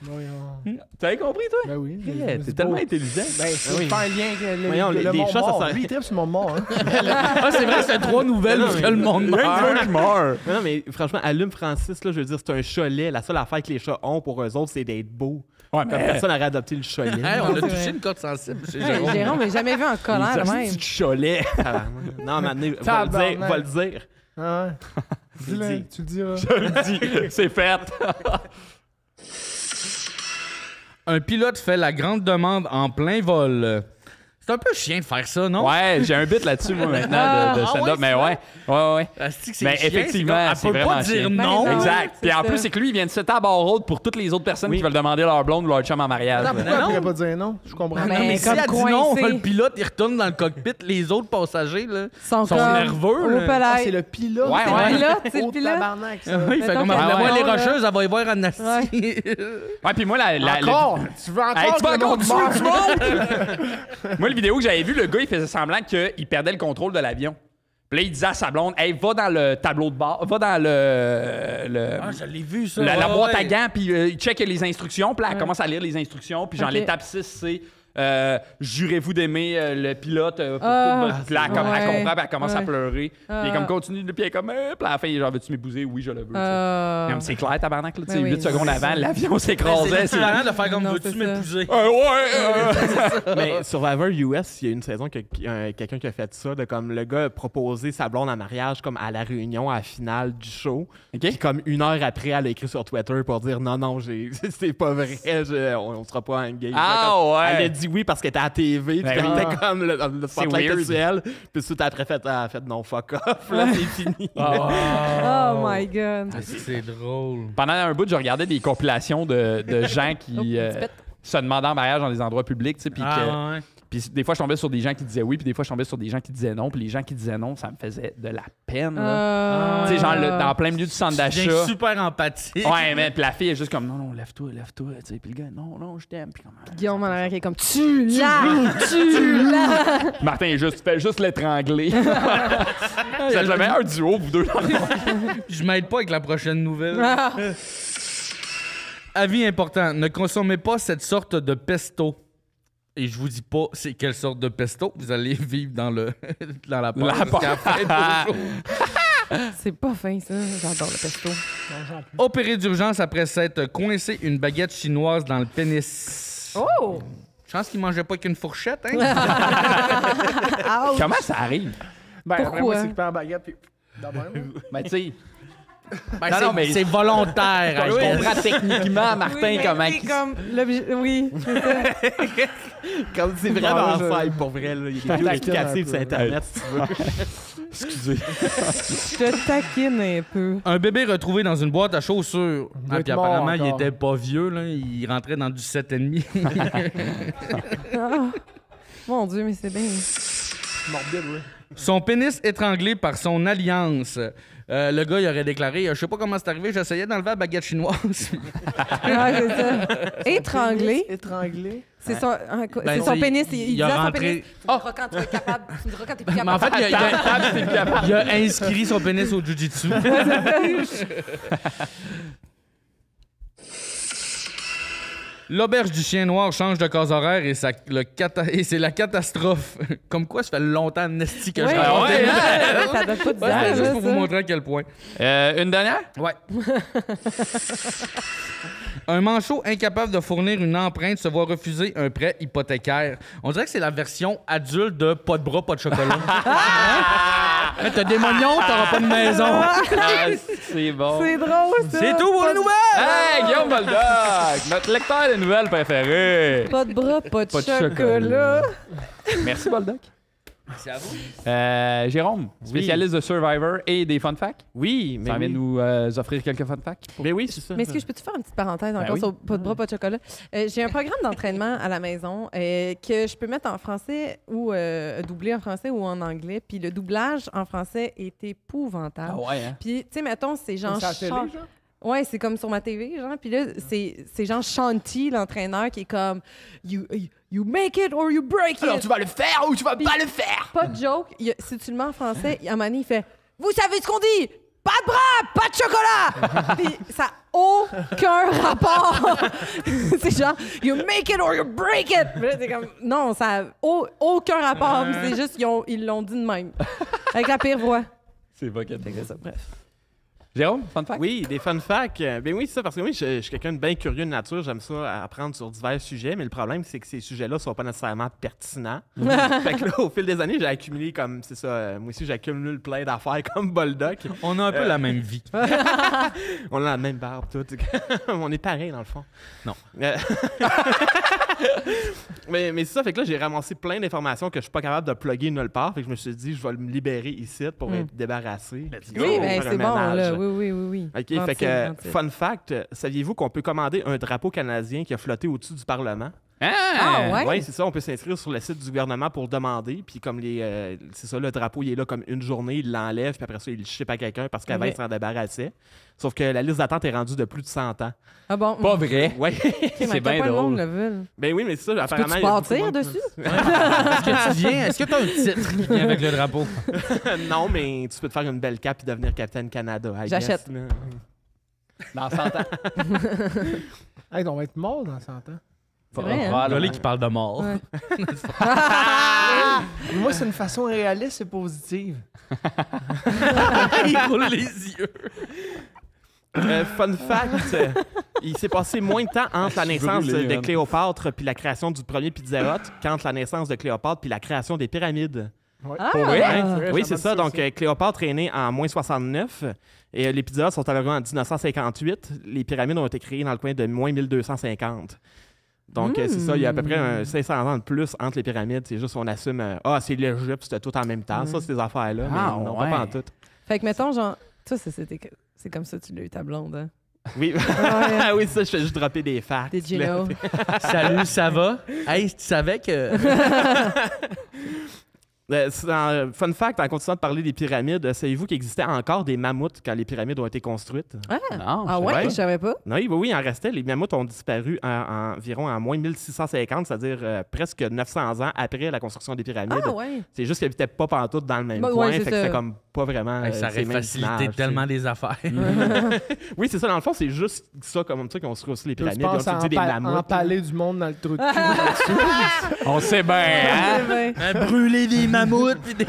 Speaker 3: Voyons.
Speaker 1: T'avais compris, toi?
Speaker 3: Ben oui.
Speaker 1: T'es tellement intelligent.
Speaker 3: Ben, c'est
Speaker 5: Oui.
Speaker 3: pas un lien avec le,
Speaker 5: Voyons,
Speaker 3: le
Speaker 5: les
Speaker 3: monde
Speaker 5: chats, ça
Speaker 3: mort.
Speaker 5: sert-
Speaker 3: Lui, il tripe sur le monde mort, hein.
Speaker 2: Ah, c'est vrai, c'est 3 nouvelles où que le monde meurt.
Speaker 1: qui meurt.
Speaker 5: Mais non, mais franchement, allume Francis, là, je veux dire, c'est un chalet. La seule affaire que les chats ont pour eux autres, c'est d'être beaux.
Speaker 1: Ouais,
Speaker 5: Comme personne n'aurait adopté le chalet.
Speaker 2: Hey, on a
Speaker 4: C'est
Speaker 2: touché
Speaker 4: vrai.
Speaker 2: une cote sensible chez
Speaker 4: Ouais,
Speaker 2: Jérôme.
Speaker 4: Jérôme, j'ai jamais vu en colère de même.
Speaker 1: petit cholet.
Speaker 5: Non, mais va le
Speaker 3: Tabarnak.
Speaker 5: dire, va le dire.
Speaker 3: Ah ouais. Dis-le,
Speaker 5: dit.
Speaker 3: tu le diras.
Speaker 1: Je le dis, c'est fait.
Speaker 2: Un pilote fait la grande demande en plein vol. C'est un peu chiant de faire ça, non?
Speaker 1: Ouais, j'ai un bit là-dessus, moi, maintenant, de stand-up.
Speaker 2: ouais,
Speaker 1: mais ouais.
Speaker 2: Asti que c'est
Speaker 1: Mais
Speaker 2: chiant,
Speaker 1: effectivement,
Speaker 2: c'est comme, elle peut
Speaker 1: c'est
Speaker 2: pas
Speaker 1: vraiment
Speaker 2: dire
Speaker 1: chiant.
Speaker 2: non.
Speaker 4: Ben non.
Speaker 1: Exact.
Speaker 4: c'est
Speaker 1: Puis en
Speaker 4: ça.
Speaker 1: plus, c'est que lui, il vient de se taper à road pour toutes les autres personnes qui veulent demander leur blonde ou leur chum en mariage.
Speaker 3: Attends,
Speaker 1: là.
Speaker 3: pourquoi elle
Speaker 2: non.
Speaker 3: pourrait pas dire non? Je comprends.
Speaker 4: Mais-
Speaker 2: Non, mais si
Speaker 4: comme
Speaker 2: elle dit non,
Speaker 4: coincé.
Speaker 2: le pilote, il retourne dans le cockpit. Les autres passagers, là,
Speaker 4: Sont
Speaker 2: sont
Speaker 4: comme
Speaker 2: nerveux.
Speaker 4: au
Speaker 2: là.
Speaker 3: Ah,
Speaker 4: palais.
Speaker 3: c'est le pilote.
Speaker 1: Ouais,
Speaker 4: C'est
Speaker 1: ouais.
Speaker 4: le pilote, c'est
Speaker 3: Oh,
Speaker 4: le pilote.
Speaker 3: tabarnak, ça.
Speaker 2: Oui, il fait
Speaker 4: Mettons
Speaker 2: comme
Speaker 4: qu'elle
Speaker 2: la
Speaker 1: va
Speaker 2: voix les
Speaker 4: là.
Speaker 2: rocheuses, elle va y voir en assis.
Speaker 1: Ouais, puis moi,
Speaker 3: Encore? Tu veux encore
Speaker 1: Hey, tu vas
Speaker 3: que le
Speaker 1: encore
Speaker 3: monde
Speaker 1: tuer
Speaker 3: meure?
Speaker 1: du monde? Moi, la vidéo que j'avais vue, le gars, il faisait semblant qu'il perdait le contrôle de l'avion. Puis là, il disait à sa blonde, hey, va dans le tableau de bord, va dans
Speaker 2: Ah, je l'ai vu, ça.
Speaker 1: la
Speaker 2: Ouais,
Speaker 1: boîte à
Speaker 2: ouais.
Speaker 1: gants, puis il check les instructions. Puis là, elle commence à lire les instructions. Puis genre,
Speaker 4: Ok.
Speaker 1: l'étape 6, c'est jurez-vous d'aimer le pilote pour
Speaker 4: Ah,
Speaker 1: toute votre... Puis là, elle, comme,
Speaker 4: ouais.
Speaker 1: elle comprend, puis elle commence à
Speaker 4: Ouais.
Speaker 1: pleurer. Puis elle comme continue, puis elle est comme, puis à la fin, il est genre, veux-tu m'épouser? Oui, je le veux. tu sais. Comme c'est clair, tabarnak, là, tu sais,
Speaker 4: Ben oui.
Speaker 1: 8 secondes avant, l'avion s'écrasait.
Speaker 2: C'est marrant de faire comme
Speaker 4: Non,
Speaker 2: veux-tu
Speaker 4: c'est
Speaker 2: m'épouser?
Speaker 5: Mais Survivor US, il y a une saison que quelqu'un qui a fait ça, de comme le gars a proposé sa blonde en mariage comme à la réunion, à la finale du show. Puis comme 1 heure après, elle a écrit sur Twitter pour dire non, c'est pas vrai, on sera pas engagé. Elle a dit oui parce qu'elle était à la TV, puis
Speaker 1: Ben
Speaker 5: elle
Speaker 1: oui.
Speaker 5: était comme le spotlight
Speaker 1: weird.
Speaker 5: était sur elle. Puis tout après elle a fait non, fuck off, là c'est fini.
Speaker 4: Oh my God.
Speaker 2: C'est drôle.
Speaker 1: Pendant un bout, je regardais des compilations de gens qui se demandaient en mariage dans des endroits publics, tu sais, puis que...
Speaker 2: Ouais.
Speaker 1: Puis des fois, je tombais sur des gens qui disaient oui, puis des fois, je tombais sur des gens qui disaient non. Puis les gens qui disaient non, ça me faisait de la peine. Là. Tu sais, genre, dans plein milieu du centre
Speaker 2: Je viens
Speaker 1: d'achat.
Speaker 2: super empathique.
Speaker 1: Ouais, mais puis la fille est juste comme non, lève-toi. Tu sais, puis le gars, non, je t'aime. Puis comme,
Speaker 4: Guillaume en arrière qui est comme tu l'as.
Speaker 1: Martin est juste, fait juste l'étrangler. Vous avez jamais un duo, vous deux.
Speaker 2: Je m'aide pas avec la prochaine nouvelle.
Speaker 4: Ah.
Speaker 2: Avis important, ne consommez pas cette sorte de pesto. Et je vous dis pas c'est quelle sorte de pesto. Vous allez vivre dans la peur jusqu'à la fin de vos jours.
Speaker 4: C'est pas fin, ça. J'adore le pesto.
Speaker 2: Opéré d'urgence après s'être coincé une baguette chinoise dans le pénis.
Speaker 4: Oh!
Speaker 2: Chance qu'il mangeait pas qu'une fourchette, hein?
Speaker 4: Ouch.
Speaker 1: Comment ça arrive?
Speaker 3: Ben, après,
Speaker 4: Pourquoi?
Speaker 3: moi, c'est que tu prends la baguette, puis... de même, là.
Speaker 1: Ben, tu sais,
Speaker 2: Ben,
Speaker 1: Non,
Speaker 2: c'est,
Speaker 1: non, mais-
Speaker 2: c'est volontaire. hein,
Speaker 1: je
Speaker 2: je
Speaker 1: comprends techniquement, Martin,
Speaker 4: Oui, mais
Speaker 1: comment...
Speaker 4: c'est comme l'objet. Oui.
Speaker 5: Comme c'est
Speaker 3: Ouais,
Speaker 5: vraiment
Speaker 3: je-
Speaker 5: simple pour vrai, là. Il y a des vidéos
Speaker 3: taquine
Speaker 5: explicatives
Speaker 3: un
Speaker 5: sur
Speaker 3: peu.
Speaker 5: Internet si tu veux.
Speaker 1: Excusez.
Speaker 4: Je te taquine un peu.
Speaker 2: Un bébé retrouvé dans une boîte à chaussures.
Speaker 3: doit
Speaker 2: Ah,
Speaker 3: être
Speaker 2: puis
Speaker 3: mort
Speaker 2: apparemment, il
Speaker 3: encore.
Speaker 2: était pas vieux. Là. Il rentrait dans du 7,5.
Speaker 4: Ah. Mon Dieu, mais c'est bien.
Speaker 3: Morbide, oui.
Speaker 2: Son pénis étranglé par son alliance. Le gars, il aurait déclaré je sais pas comment c'est arrivé, j'essayais d'enlever la baguette chinoise.
Speaker 4: Ah, c'est ça. Étranglé.
Speaker 3: Étranglé.
Speaker 4: C'est son,
Speaker 2: Ben,
Speaker 4: c'est son
Speaker 2: c'est-
Speaker 4: pénis. Il
Speaker 2: il
Speaker 4: dit
Speaker 2: a
Speaker 4: à son
Speaker 2: rentré-
Speaker 4: pénis. Tu me diras quand tu es capable. Tu me diras quand tu es plus
Speaker 2: Mais en
Speaker 4: capable.
Speaker 2: fait, il a inscrit son pénis au jujitsu. L'auberge du chien noir change de case horaire et, et c'est la catastrophe. Comme quoi, ça fait longtemps Nesty que je
Speaker 4: Ouais,
Speaker 2: raconte.
Speaker 4: ouais, ouais, ça donne pas de
Speaker 2: Ouais, c'était
Speaker 4: visage,
Speaker 2: juste pour
Speaker 4: ça.
Speaker 2: vous montrer à quel point.
Speaker 1: Une dernière?
Speaker 2: Ouais. Un manchot incapable de fournir une empreinte se voit refuser un prêt hypothécaire. On dirait que c'est la version adulte de pas de bras, pas de chocolat. Hein, t'as des mognons, t'auras pas de maison.
Speaker 1: Ah, c'est bon.
Speaker 4: C'est drôle, ça.
Speaker 2: C'est tout pour les nouvelles!
Speaker 1: Hey, Guillaume Boldoc, notre lecteur de nouvelles préféré.
Speaker 4: Pas de bras, pas de
Speaker 1: Pas de
Speaker 4: chocolat.
Speaker 1: Merci, Boldoc.
Speaker 2: C'est à vous.
Speaker 1: Jérôme, spécialiste de Survivor et des fun facts.
Speaker 5: Oui, mais
Speaker 1: Ça vient
Speaker 5: oui.
Speaker 1: nous offrir quelques fun facts.
Speaker 5: Mais oui, c'est ça.
Speaker 4: Mais est-ce que je peux te faire une petite parenthèse encore
Speaker 1: oui.
Speaker 4: sur pas de bras, pas de chocolat? J'ai un programme d'entraînement à la maison que je peux mettre en français ou doubler en français ou en anglais. Puis le doublage en français est épouvantable.
Speaker 1: ouais, hein?
Speaker 4: Puis, tu sais, mettons, c'est genre...
Speaker 3: C'est à la télé,
Speaker 4: Char-
Speaker 3: genre?
Speaker 4: Ouais, c'est comme sur ma TV, genre. Puis là, c'est genre Shanti, l'entraîneur, qui est comme you make it or you break it.
Speaker 1: vas le faire ou tu vas pas le faire?
Speaker 4: Pas de joke. Si tu le mets en français, à un moment donné, il fait vous savez ce qu'on dit? Pas de bras, pas de chocolat! Puis ça n'a aucun rapport. C'est genre you make it or you break it. Puis là, c'est comme non, ça n'a aucun rapport. C'est juste ils l'ont dit de même. Avec la pire voix.
Speaker 1: C'est pas ça. Bref. Jérôme, fun fact?
Speaker 5: Oui, des fun facts. Ben oui, c'est ça, parce que moi, je suis quelqu'un de bien curieux de nature. J'aime ça apprendre sur divers sujets, mais le problème, c'est que ces sujets-là ne sont pas nécessairement pertinents. Fait que là, au fil des années, j'ai accumulé comme, c'est ça, moi aussi, j'accumule plein d'affaires comme Boldoc.
Speaker 2: On a un peu la même vie.
Speaker 5: On a la même barbe, tout. On est pareil, dans le fond.
Speaker 2: Non.
Speaker 5: mais c'est ça, fait que là, j'ai ramassé plein d'informations que je suis pas capable de plugger nulle part. Fait que je me suis dit, je vais me libérer ici pour être débarrassé. Puis
Speaker 4: Oui,
Speaker 5: on va
Speaker 4: ben
Speaker 5: faire
Speaker 4: c'est
Speaker 5: un
Speaker 4: bon,
Speaker 5: ménage.
Speaker 4: là. Oui.
Speaker 5: OK,
Speaker 4: Gentil,
Speaker 5: fait que,
Speaker 4: gentil.
Speaker 5: fun fact, saviez-vous qu'on peut commander un drapeau canadien qui a flotté au-dessus du Parlement?
Speaker 4: Ah, ouais?
Speaker 5: Oui, c'est ça, on peut s'inscrire sur le site du gouvernement pour demander, puis comme c'est ça, le drapeau, il est là comme une journée, il l'enlève, puis après ça, il le ship à quelqu'un parce qu'avant,
Speaker 4: Ok.
Speaker 5: il s'en débarrassait. Sauf que la liste d'attente est rendue de plus de 100 ans.
Speaker 4: Ah bon?
Speaker 1: Pas vrai.
Speaker 5: Oui.
Speaker 1: C'est bien
Speaker 4: le monde
Speaker 1: drôle.
Speaker 4: le veut.
Speaker 5: Ben oui, mais c'est ça, apparemment...
Speaker 4: Peux-tu
Speaker 5: il y a beaucoup de
Speaker 4: bâtir
Speaker 5: monde-
Speaker 4: dessus?
Speaker 2: Est-ce que tu as un titre qui vient avec le drapeau?
Speaker 5: Non, mais tu peux te faire une belle cape et devenir Capitaine Canada. I
Speaker 4: J'achète.
Speaker 5: guess, là.
Speaker 1: Dans 100 ans.
Speaker 3: Hey, on va être mort dans 100 ans.
Speaker 4: C'est vrai, hein?
Speaker 2: Là, qui parle de mort.
Speaker 4: Ouais.
Speaker 3: Moi, c'est une façon réaliste et positive.
Speaker 2: Il roule les yeux.
Speaker 5: Fun fact, il s'est passé moins de temps entre la naissance
Speaker 1: brûlé,
Speaker 5: de
Speaker 1: man.
Speaker 5: Cléopâtre puis la création du premier Pizza Hut qu'entre la naissance de Cléopâtre puis la création des pyramides.
Speaker 3: Ouais.
Speaker 4: Ah!
Speaker 1: Pour vrai?
Speaker 3: vrai,
Speaker 5: Oui,
Speaker 3: j'ai
Speaker 5: c'est ça.
Speaker 3: entendu
Speaker 5: Donc, Cléopâtre est née en moins 69 et les Pizza Hut sont arrivés en 1958. Les pyramides ont été créées dans le coin de moins 1250. Donc, c'est ça. Il y a à peu près 500 ans de plus entre les pyramides. C'est juste qu'on assume c'est l'Égypte, c'était tout en même temps. Ça, ces affaires-là.
Speaker 1: Ah,
Speaker 5: mais non,
Speaker 1: ouais.
Speaker 5: pas en tout.
Speaker 4: Fait que, mettons, genre, toi, c'est comme ça que tu l'as eu, ta blonde, hein?
Speaker 5: Oui,
Speaker 4: Ouais.
Speaker 5: oui, ça, je fais juste dropper des facts.
Speaker 4: Did you
Speaker 5: là.
Speaker 4: know?
Speaker 2: Salut, ça va? Hey, tu savais que...
Speaker 5: Fun fact, en continuant de parler des pyramides, savez-vous qu'il existait encore des mammouths quand les pyramides ont été construites?
Speaker 1: Non,
Speaker 4: Ah ouais?
Speaker 5: Ouais.
Speaker 4: Je savais pas.
Speaker 5: Non, oui, il en restait. Les mammouths ont disparu environ en moins 1650, c'est-à-dire presque 900 ans après la construction des pyramides.
Speaker 4: Ah ouais.
Speaker 5: C'est juste qu'ils n'habitaient pas pantoute dans le même
Speaker 4: Bah,
Speaker 5: coin,
Speaker 4: ouais,
Speaker 5: fait
Speaker 4: c'est
Speaker 5: que
Speaker 4: ça.
Speaker 5: c'était comme pas vraiment...
Speaker 2: Hey, ça
Speaker 5: ces
Speaker 2: aurait
Speaker 5: mêmes
Speaker 2: facilité
Speaker 5: images,
Speaker 2: tellement des affaires.
Speaker 5: Oui, c'est ça. Dans le fond, c'est juste ça comme ça qu'ils ont construit aussi les
Speaker 3: Tu
Speaker 5: pyramides. Ils ont
Speaker 3: penses à
Speaker 5: utilisé des mammouths.
Speaker 3: empaler du monde dans le trou de cul.
Speaker 1: on sait bien, hein?
Speaker 2: Brûler des mammouths pis des...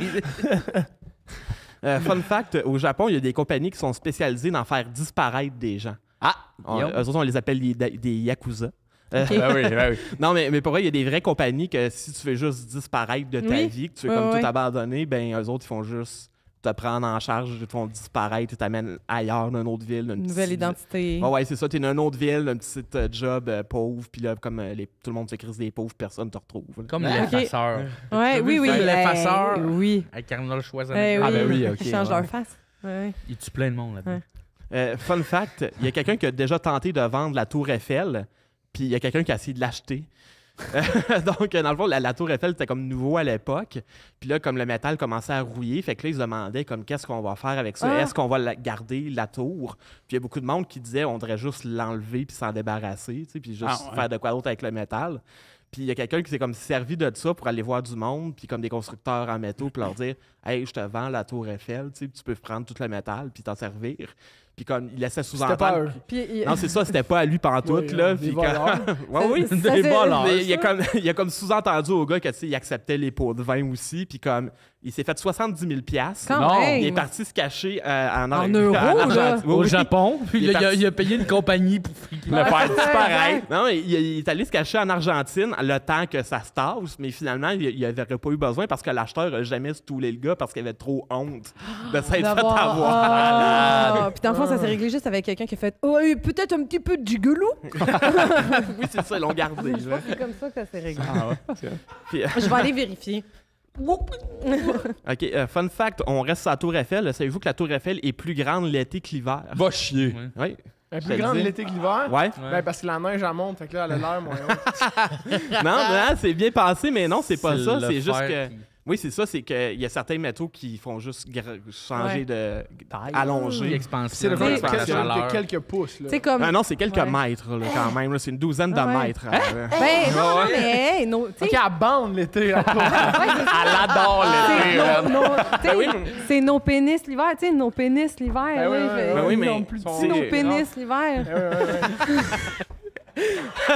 Speaker 5: Fun fact, au Japon, il y a des compagnies qui sont spécialisées dans faire disparaître des gens.
Speaker 1: Ah!
Speaker 5: Eux autres, on les appelle des yakuza.
Speaker 1: Ben oui, ben oui.
Speaker 5: Non, mais pour vrai, il y a des vraies compagnies que si tu veux juste disparaître de ta
Speaker 4: Oui.
Speaker 5: vie, que tu veux
Speaker 4: Ouais,
Speaker 5: comme
Speaker 4: ouais.
Speaker 5: tout abandonner, ben eux autres, ils font juste te prendre en charge, ils te font disparaître, ils t'amènent ailleurs, dans une autre ville.
Speaker 4: Une nouvelle identité.
Speaker 5: Ouais, c'est ça. T'es dans une autre ville, un petit job pauvre, puis là, comme tout le monde se crise des pauvres, personne te retrouve. là.
Speaker 2: Comme
Speaker 4: Ok.
Speaker 2: l'effaceur.
Speaker 4: Ouais, oui, oui.
Speaker 2: L'effaceur
Speaker 4: Oui.
Speaker 2: avec Arnold Schwarzenegger.
Speaker 4: Eh
Speaker 1: Ah, ben oui, ok,
Speaker 4: Ils changent
Speaker 1: ouais.
Speaker 4: leur face. Ouais.
Speaker 2: Il tue plein de monde là-dedans.
Speaker 4: Ouais.
Speaker 5: Fun fact, il y a quelqu'un qui a déjà tenté de vendre la Tour Eiffel, puis il y a quelqu'un qui a essayé de l'acheter. Donc, dans le fond, la Tour Eiffel, c'était comme nouveau à l'époque. Puis là, comme le métal commençait à rouiller, fait que là, ils se demandaient comme qu'est-ce qu'on va faire avec ça?
Speaker 4: Ah.
Speaker 5: Est-ce qu'on va garder la tour? Puis il y a beaucoup de monde qui disait on devrait juste l'enlever puis s'en débarrasser, tu sais, puis juste
Speaker 1: Ah, ouais.
Speaker 5: faire de quoi d'autre avec le métal. Puis il y a quelqu'un qui s'est comme servi de ça pour aller voir du monde, puis comme des constructeurs en métaux, puis leur dire hey, je te vends la Tour Eiffel, tu sais, tu peux prendre tout le métal puis t'en servir. Puis comme il laissait
Speaker 3: C'était pas
Speaker 5: sous-entendre.
Speaker 3: eux.
Speaker 4: Puis,
Speaker 5: Non, c'est ça, c'était pas à lui pantoute,
Speaker 3: Ouais,
Speaker 5: là.
Speaker 3: des
Speaker 5: Puis
Speaker 3: voleurs.
Speaker 5: ouais, oui.
Speaker 4: Ça,
Speaker 2: Des
Speaker 4: c'est-
Speaker 2: voleurs.
Speaker 5: Mais il a comme sous-entendu au gars que, tu sais, il acceptait les pots de vin aussi, puis comme il s'est fait 70 000
Speaker 4: Quand
Speaker 1: Non,
Speaker 4: même.
Speaker 5: il est parti se cacher en
Speaker 4: euros,
Speaker 5: Argentine.
Speaker 4: là.
Speaker 5: Oui,
Speaker 2: Au
Speaker 5: oui.
Speaker 2: Japon, puis
Speaker 5: Il est
Speaker 2: il a payé une compagnie pour
Speaker 1: Le faire disparaître.
Speaker 5: Non, il est allé se cacher en Argentine le temps que ça se tasse, mais finalement, il n'avait pas eu besoin parce que l'acheteur n'a jamais stoulé le gars parce qu'il avait trop honte de s'être fait
Speaker 4: D'avoir-
Speaker 5: avoir.
Speaker 4: Ah. Puis dans le fond, ça s'est réglé juste avec quelqu'un qui a fait « Oh, peut-être un petit peu de gigolo.
Speaker 5: Oui, c'est ça, ils l'ont gardé.
Speaker 4: Je
Speaker 5: là.
Speaker 4: pense que c'est comme ça que ça s'est réglé.
Speaker 5: Puis,
Speaker 4: Je vais aller vérifier.
Speaker 5: OK, fun fact, on reste sur la Tour Eiffel. Savez-vous que la Tour Eiffel est plus grande l'été que l'hiver?
Speaker 1: Va chier.
Speaker 5: Oui.
Speaker 3: Elle est
Speaker 5: Je
Speaker 3: plus
Speaker 5: te
Speaker 3: grande
Speaker 5: le dis.
Speaker 3: l'été que l'hiver?
Speaker 5: Ouais.
Speaker 3: Ben, parce que la neige, elle monte, fait que là, elle a l'air moins haute.
Speaker 5: Non, c'est bien pensé, mais non, c'est pas ça.
Speaker 2: le
Speaker 5: C'est juste
Speaker 2: fer
Speaker 5: que.
Speaker 2: qui-
Speaker 5: Oui, c'est ça, c'est qu'il y a certains métaux qui font juste changer
Speaker 4: Ouais.
Speaker 5: de
Speaker 2: Qui
Speaker 5: allonger.
Speaker 2: expansion.
Speaker 3: C'est le
Speaker 4: vrai
Speaker 3: vin,
Speaker 4: par la
Speaker 3: quelques, quelques pouces, là.
Speaker 4: Tu sais, comme.
Speaker 5: Ah non, c'est quelques
Speaker 4: Ouais.
Speaker 5: mètres là, quand même. là. C'est une douzaine de
Speaker 4: Ah ouais.
Speaker 5: mètres.
Speaker 4: Ben, non, non, mais. Hey, no, tu
Speaker 3: OK,
Speaker 4: sais,
Speaker 3: elle bande l'été, la tour.
Speaker 1: Elle adore
Speaker 4: c'est
Speaker 1: l'été, man.
Speaker 4: tu sais, c'est nos pénis l'hiver, tu sais, nos pénis l'hiver.
Speaker 3: Ben oui,
Speaker 4: là,
Speaker 3: oui,
Speaker 4: fait-
Speaker 5: oui. Ben oui,
Speaker 4: ils
Speaker 5: mais
Speaker 4: ont plus
Speaker 3: c'est-
Speaker 4: petits, nos pénis l'hiver.
Speaker 3: Ouais, ouais, ouais.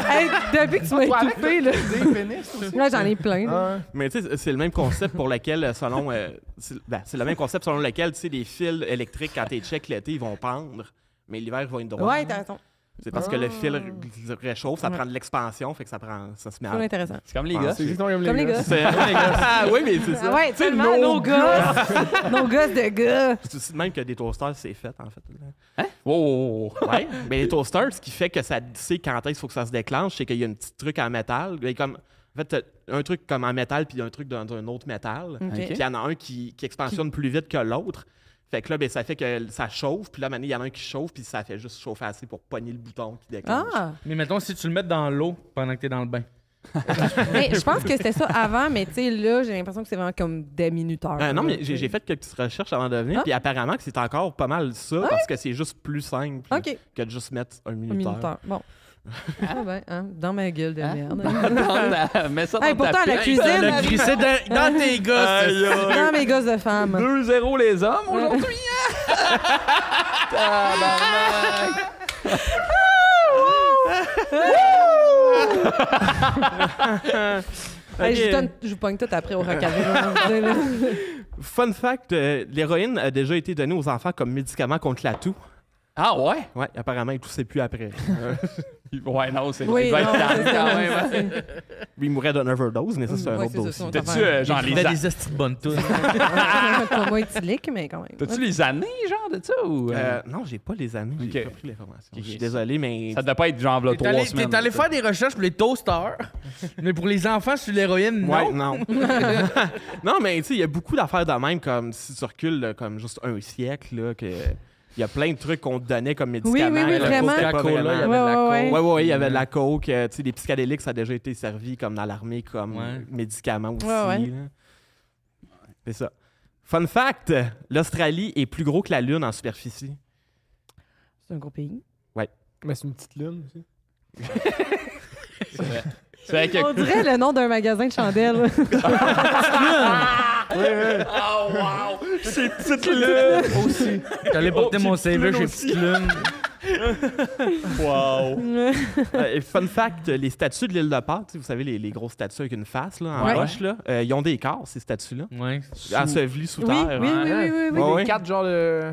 Speaker 4: Hey, depuis que tu m'as
Speaker 3: Toi, avec,
Speaker 4: étouffé, là.
Speaker 3: des pénis aussi?
Speaker 4: Là, j'en ai plein. là.
Speaker 3: Ah, ouais.
Speaker 5: Mais tu sais, c'est le même concept pour lequel, selon. C'est le même concept selon lequel, tu sais, les fils électriques, quand t'es check l'été, ils vont pendre. Mais l'hiver, ils vont être droits.
Speaker 4: Ouais, t'as raison.
Speaker 5: C'est parce que le fil réchauffe, ça
Speaker 4: Ouais.
Speaker 5: prend de l'expansion, fait que ça se met
Speaker 4: C'est
Speaker 5: à.
Speaker 4: intéressant.
Speaker 1: C'est comme les
Speaker 5: Ah,
Speaker 1: gars.
Speaker 3: C'est exactement
Speaker 4: Comme les gars.
Speaker 5: Ah oui, mais c'est ça.
Speaker 4: Ah ouais, tellement nos gosses. Nos gosses de gars.
Speaker 5: C'est aussi de même que des toasters, c'est fait, en fait.
Speaker 1: Wow, wow, wow.
Speaker 5: Ouais. Mais les toasters, ce qui fait que ça sait quand est-ce qu'il faut que ça se déclenche, c'est qu'il y a un petit truc en métal. Et comme, en fait, t'as un truc comme en métal, puis un truc d'un autre métal.
Speaker 4: OK.
Speaker 5: Puis il y en a un qui expansionne plus vite que l'autre. Fait que là, ben, ça fait que ça chauffe. Puis là, maintenant, il y en a un qui chauffe, puis ça fait juste chauffer assez pour pogner le bouton qui déclenche.
Speaker 4: Ah!
Speaker 2: Mais mettons, si tu le mets dans l'eau pendant que t'es dans le bain.
Speaker 4: Mais je pense que c'était ça avant, mais tu sais, là, j'ai l'impression que c'est vraiment comme des minuteurs.
Speaker 5: Non, mais
Speaker 4: là,
Speaker 5: j'ai fait quelques petites recherches avant de venir,
Speaker 4: Ah.
Speaker 5: puis apparemment que c'est encore pas mal ça, parce que c'est juste plus simple
Speaker 4: OK.
Speaker 5: que de juste mettre un
Speaker 4: Un
Speaker 5: minuteur.
Speaker 4: minuteur. Bon. Ah ben, hein, dans ma gueule de
Speaker 1: Hein?
Speaker 4: merde.
Speaker 1: Mets ça dans
Speaker 4: Hey, pourtant,
Speaker 1: ta
Speaker 4: la
Speaker 1: pile.
Speaker 4: cuisine,
Speaker 2: Le crissé dans tes gosses.
Speaker 4: dans mes gosses de femmes.
Speaker 1: 2-0 les hommes aujourd'hui. Tabarnak.
Speaker 4: Hey, je vous pogne tout après au Rocaville.
Speaker 5: Fun fact, l'héroïne a déjà été donnée aux enfants comme médicament contre la toux.
Speaker 1: Ah ouais?
Speaker 5: Ouais, apparemment, il toussait plus après.
Speaker 1: Ouais, non, c'est
Speaker 4: Oui,
Speaker 1: il doit être
Speaker 4: non,
Speaker 1: calme
Speaker 4: c'est ça,
Speaker 1: quand même.
Speaker 4: c'est
Speaker 1: hein.
Speaker 4: ça.
Speaker 5: Il mourrait d'un overdose, mais ça, c'est un
Speaker 4: Ouais,
Speaker 5: autre
Speaker 4: c'est ça,
Speaker 5: dossier.
Speaker 4: c'est
Speaker 1: T'as-tu genre
Speaker 2: Il
Speaker 1: les
Speaker 2: fait des estis de bonnes tunes.
Speaker 4: Pas moins éthylique, mais quand même.
Speaker 1: T'as-tu les années, genre, de ça? Ou,
Speaker 5: Non, j'ai pas les années,
Speaker 1: Ok.
Speaker 5: j'ai pas pris l'information.
Speaker 1: Ok.
Speaker 5: Je suis désolé, mais...
Speaker 1: Ça doit pas être genre là, 3 semaines.
Speaker 2: T'es allé faire des recherches pour les toasters, mais pour les enfants sur l'héroïne, non.
Speaker 5: Ouais, non. Non, mais tu sais, il y a beaucoup d'affaires de même, comme si tu recules là, comme juste un siècle, là, que... Il y a plein de trucs qu'on te donnait comme médicaments.
Speaker 4: oui,
Speaker 5: là,
Speaker 4: vraiment.
Speaker 5: c'était pas
Speaker 2: Coca-Cola, il y avait de
Speaker 4: Ouais,
Speaker 2: la
Speaker 4: ouais,
Speaker 2: coke.
Speaker 5: Ouais, il y avait de la coke. Tu sais, les psychédéliques, ça a déjà été servi comme dans l'armée, comme médicaments aussi.
Speaker 4: Ouais.
Speaker 5: Là. C'est ça. Fun fact, l'Australie est plus gros que la Lune en superficie.
Speaker 4: C'est un gros pays.
Speaker 3: Mais c'est une petite lune aussi.
Speaker 1: C'est vrai que...
Speaker 4: On dirait le nom d'un magasin de chandelles.
Speaker 1: Oh, wow! C'est petite lune!
Speaker 2: Aussi. J'allais porter mon CV chez Petite Lune.
Speaker 1: Wow!
Speaker 5: Fun fact, les statues de l'île de Pâques, tu sais, vous savez, les grosses statues avec une face là, en
Speaker 4: Ouais.
Speaker 5: roche, là, ils ont des corps, ces statues-là.
Speaker 2: Ouais.
Speaker 5: Ensevelis sous
Speaker 4: Oui,
Speaker 5: terre.
Speaker 4: oui, oui, oui, oui, oui.
Speaker 5: Ouais, ouais.
Speaker 3: 4 genres de...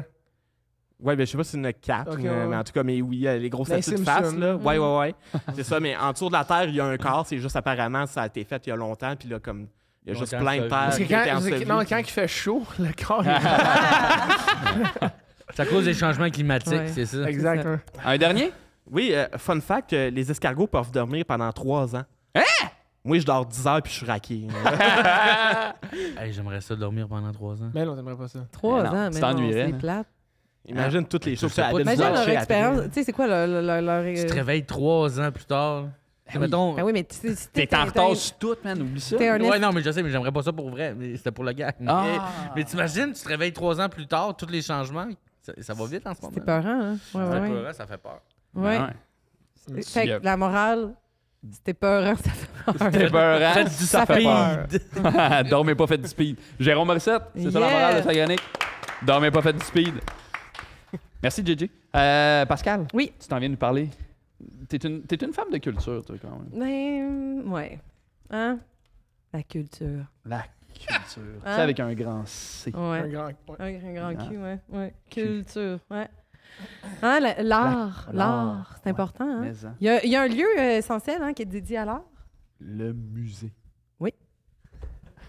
Speaker 5: Ouais, ben je sais pas si c'est une 4,
Speaker 3: Ok,
Speaker 5: mais,
Speaker 3: ouais.
Speaker 5: mais en tout cas, mais oui, les grosses
Speaker 3: Les
Speaker 5: statues de
Speaker 3: Simpsons.
Speaker 5: face, là. Ouais. C'est ça, mais en dessous de la Terre, il y a un corps, c'est juste apparemment, ça a été fait il y a longtemps, puis là, comme, il y a juste
Speaker 2: Longtemps
Speaker 5: plein de
Speaker 2: enseveli.
Speaker 5: terre
Speaker 3: Parce que
Speaker 5: qui étaient ensevelies.
Speaker 3: quand il fait chaud, le corps...
Speaker 2: C'est à cause des changements climatiques,
Speaker 4: Ouais.
Speaker 2: c'est ça.
Speaker 3: Exact.
Speaker 4: ça.
Speaker 3: hein.
Speaker 1: Un dernier?
Speaker 5: Oui, fun fact, les escargots peuvent dormir pendant 3 ans. Hein? Moi, je dors 10 heures, puis je suis raqué.
Speaker 2: Hey, j'aimerais ça dormir pendant 3 ans.
Speaker 3: Mais non, t'aimerais pas ça.
Speaker 4: 3
Speaker 1: non,
Speaker 4: ans,
Speaker 1: tu
Speaker 4: mais non,
Speaker 1: t'ennuierais,
Speaker 4: c'est
Speaker 1: hein.
Speaker 4: plate.
Speaker 5: Imagine toutes les choses
Speaker 2: sais pas,
Speaker 5: que
Speaker 2: tu
Speaker 4: Imagine
Speaker 2: dors
Speaker 4: leur
Speaker 5: chez
Speaker 4: expérience. Tu sais, c'est quoi leur...
Speaker 2: Tu te réveilles 3 ans plus tard. Mettons...
Speaker 4: Ben oui, mais si
Speaker 1: T'es en retard sur tout, man, oublie ça.
Speaker 4: T'es un
Speaker 2: Ouais, non, mais je sais, mais j'aimerais pas ça pour vrai. Mais c'était pour le gag.
Speaker 1: Ah.
Speaker 2: Mais t'imagines, tu te réveilles 3 ans plus tard, tous les changements. Ça va vite en ce moment.
Speaker 4: C'est peurant, hein? Ouais,
Speaker 2: Ça fait
Speaker 4: ouais,
Speaker 2: peur, ça fait peur.
Speaker 4: ouais.
Speaker 1: Ouais.
Speaker 4: Fait que la morale, c'était peurant, ça fait peur.
Speaker 1: T'es peurant,
Speaker 2: Faites du
Speaker 1: ça fait
Speaker 2: speed.
Speaker 1: peur. Dormez pas, faites du speed. Jérôme Morissette, c'est ça la
Speaker 4: Yeah.
Speaker 1: morale de Saguenay. Dormez pas, faites du speed. Merci, JJ. Pascal,
Speaker 4: Oui.
Speaker 1: tu t'en viens nous parler. T'es une femme de culture, toi, quand même.
Speaker 4: Ben, ouais. Hein? La culture.
Speaker 1: La culture.
Speaker 4: Hein?
Speaker 1: C'est avec un grand C.
Speaker 3: Un
Speaker 4: Ouais.
Speaker 3: grand... ouais.
Speaker 4: Un grand cul, ouais. Ouais. Culture, ouais. Hein, l'art. L'art, c'est important, hein?
Speaker 1: Mais, hein,
Speaker 4: Il y a un lieu essentiel hein, qui est dédié à l'art.
Speaker 1: le musée.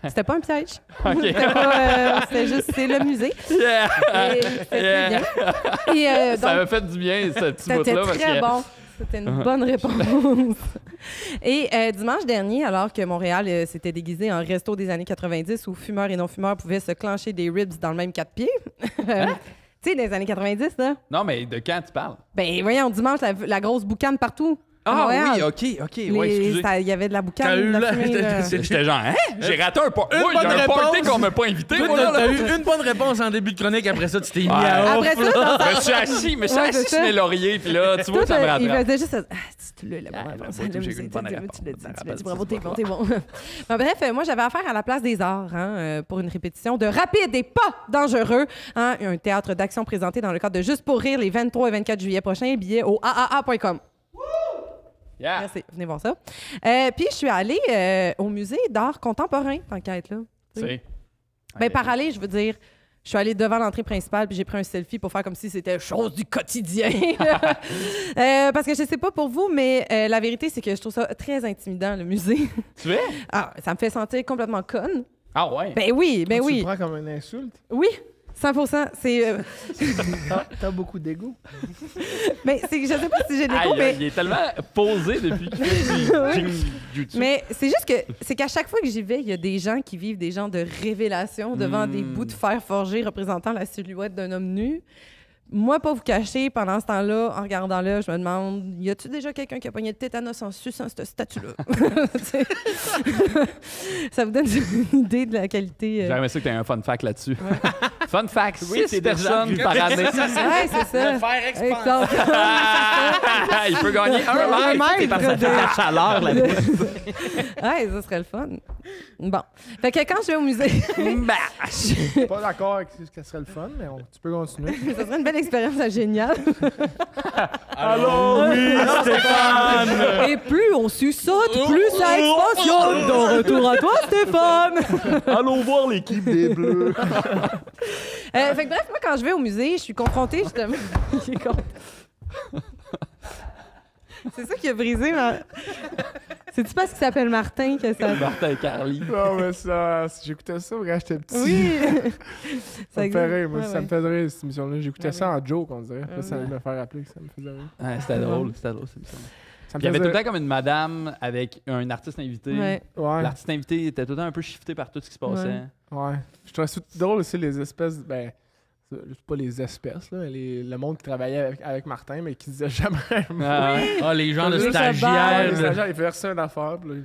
Speaker 4: C'était pas un piège.
Speaker 1: OK.
Speaker 4: C'était juste, c'est le musée.
Speaker 1: Yeah!
Speaker 4: Et c'était très
Speaker 1: Yeah.
Speaker 4: bien. Et,
Speaker 1: Ça
Speaker 4: donc,
Speaker 1: m'a fait du bien, ce petit
Speaker 4: c'était
Speaker 1: bout-là. parce
Speaker 4: très
Speaker 1: que-
Speaker 4: bon. C'était une bonne réponse. Et dimanche dernier, alors que Montréal s'était déguisé en resto des années 90 où fumeurs et non-fumeurs pouvaient se clencher des ribs dans le même 4 pieds. Tu sais, dans les années 90, là.
Speaker 1: Non, mais de quand tu parles?
Speaker 4: Ben, voyons, dimanche, la grosse boucane partout. à
Speaker 1: Ah
Speaker 4: Montréal.
Speaker 1: oui, OK. Ouais, excusez.
Speaker 4: Il y avait de la boucane.
Speaker 2: T'as eu
Speaker 4: de la
Speaker 2: la-
Speaker 4: fumée, là.
Speaker 1: J'étais genre, hein? J'ai raté un pas.
Speaker 2: Une
Speaker 1: Moi, il y a
Speaker 2: bonne
Speaker 1: un party
Speaker 2: réponse.
Speaker 1: qu'on m'a pas invité.
Speaker 2: Toi,
Speaker 1: Moi, là,
Speaker 2: t'as
Speaker 1: là.
Speaker 2: eu une bonne réponse en début de chronique, après ça, tu t'es mis
Speaker 1: Ouais.
Speaker 2: à off.
Speaker 4: Après ça, dans
Speaker 1: Je me suis assis,
Speaker 4: Ouais, c'est
Speaker 1: assis sur
Speaker 4: ça.
Speaker 1: mes lauriers, puis là, tu vois,
Speaker 4: Tout,
Speaker 1: ça me
Speaker 4: il
Speaker 1: rattrape.
Speaker 4: faisait juste tu l'as, la bonne
Speaker 1: Ah,
Speaker 4: réponse.
Speaker 1: ben, moi,
Speaker 4: Le
Speaker 1: j'ai
Speaker 4: musée,
Speaker 1: une bonne
Speaker 4: tu l'as
Speaker 1: réponse.
Speaker 4: dit,
Speaker 1: Ça
Speaker 4: tu l'as
Speaker 1: rappelle,
Speaker 4: dit, bravo,
Speaker 1: c'est
Speaker 4: t'es
Speaker 1: pas
Speaker 4: bon, t'es bon. Ben, bref, moi, j'avais affaire à la place des arts pour une répétition de Rapide et pas dangereux. Hein, un théâtre d'action présenté dans le cadre de Juste pour rire les 23 et 24 juillet prochains. Billets au aaa.com.
Speaker 1: Yeah.
Speaker 4: Merci, venez voir ça. Puis, je suis allée au musée d'art contemporain, tant qu'à être là.
Speaker 1: C'est-
Speaker 4: Ben, par aller, je veux dire, je suis allée devant l'entrée principale puis j'ai pris un selfie pour faire comme si c'était chose du quotidien. Parce que je sais pas pour vous, mais la vérité, c'est que je trouve ça très intimidant, le musée.
Speaker 1: Tu fais?
Speaker 4: Ah, ça me fait sentir complètement conne.
Speaker 1: Ah ouais.
Speaker 4: Ben oui, ben
Speaker 3: Tu
Speaker 4: oui.
Speaker 3: le prends comme une insulte.
Speaker 4: Oui, 100%. C'est,
Speaker 3: T'as beaucoup d'ego.
Speaker 4: mais c'est, je sais pas si j'ai des
Speaker 1: Aïe,
Speaker 4: cours, mais...
Speaker 1: il est tellement posé depuis qu'il fait du jiu-jitsu.
Speaker 4: Mais c'est juste que c'est qu'à chaque fois que j'y vais, il y a des gens qui vivent des genres de révélations devant des bouts de fer forgés représentant la silhouette d'un homme nu. Moi, pas vous cacher, pendant ce temps-là, en regardant là, je me demande, y a-tu déjà quelqu'un qui a pogné de tétanos en suçant cette statue-là? T'sais. Ça vous donne une idée de la qualité.
Speaker 1: J'aimerais ça que tu aies un fun fact là-dessus. Fun fact,
Speaker 5: Oui,
Speaker 1: 6
Speaker 5: c'est déjà
Speaker 1: personnes
Speaker 5: arrivé.
Speaker 1: par année.
Speaker 4: Ouais, c'est ça.
Speaker 2: Le fer expansé.
Speaker 4: Exactement.
Speaker 1: Il peut gagner un
Speaker 4: Un
Speaker 1: mètre.
Speaker 4: mètre
Speaker 5: C'est parce que ça fait
Speaker 4: de-
Speaker 5: la chaleur là-bas.
Speaker 4: Ouais, ça serait le fun. Bon. Fait que quand je vais au musée,
Speaker 3: Je suis pas d'accord avec ce que serait le fun, mais tu peux continuer.
Speaker 4: ça serait une belle expérience géniale.
Speaker 2: Allô, oui, Stéphane!
Speaker 4: Et plus on suçote, plus ça expansionne. De retour à toi, Stéphane!
Speaker 5: Allons voir l'équipe des Bleus.
Speaker 4: Fait que bref, moi, quand je vais au musée, je suis confrontée justement. Il est content. C'est ça qui a brisé ma. C'est-tu parce qu'il s'appelle Martin que ça.
Speaker 1: Martin Carly.
Speaker 3: Non, mais ça, j'écoutais ça quand j'étais petit.
Speaker 4: Oui!
Speaker 3: Ça me fait rire, moi.
Speaker 4: Ouais,
Speaker 3: Ça me fait rire, cette émission-là. J'écoutais
Speaker 4: Ah
Speaker 3: ça en joke, on dirait.
Speaker 4: Ah
Speaker 3: Là, ça
Speaker 4: oui.
Speaker 3: me fait rappeler que ça me faisait rire.
Speaker 1: Ouais, c'était drôle, cette émission.
Speaker 3: Ça me
Speaker 1: Il y avait tout
Speaker 3: faisait-
Speaker 1: le temps comme une madame avec un artiste invité.
Speaker 4: Ouais.
Speaker 3: Ouais,
Speaker 1: L'artiste invité était tout le temps un peu shifté par tout ce qui se passait.
Speaker 3: ouais. Je trouvais ça drôle aussi, les espèces. Ben, c'est pas les espèces, là, mais le monde qui travaillait avec Martin, mais qui disait jamais un mot.
Speaker 1: Ah, ouais.
Speaker 2: Ah, les gens de
Speaker 3: Juste
Speaker 4: la barre,
Speaker 3: Ouais,
Speaker 2: stagiaires.
Speaker 3: les
Speaker 2: là.
Speaker 3: stagiaires, ils faisaient ça une affaire, puis là,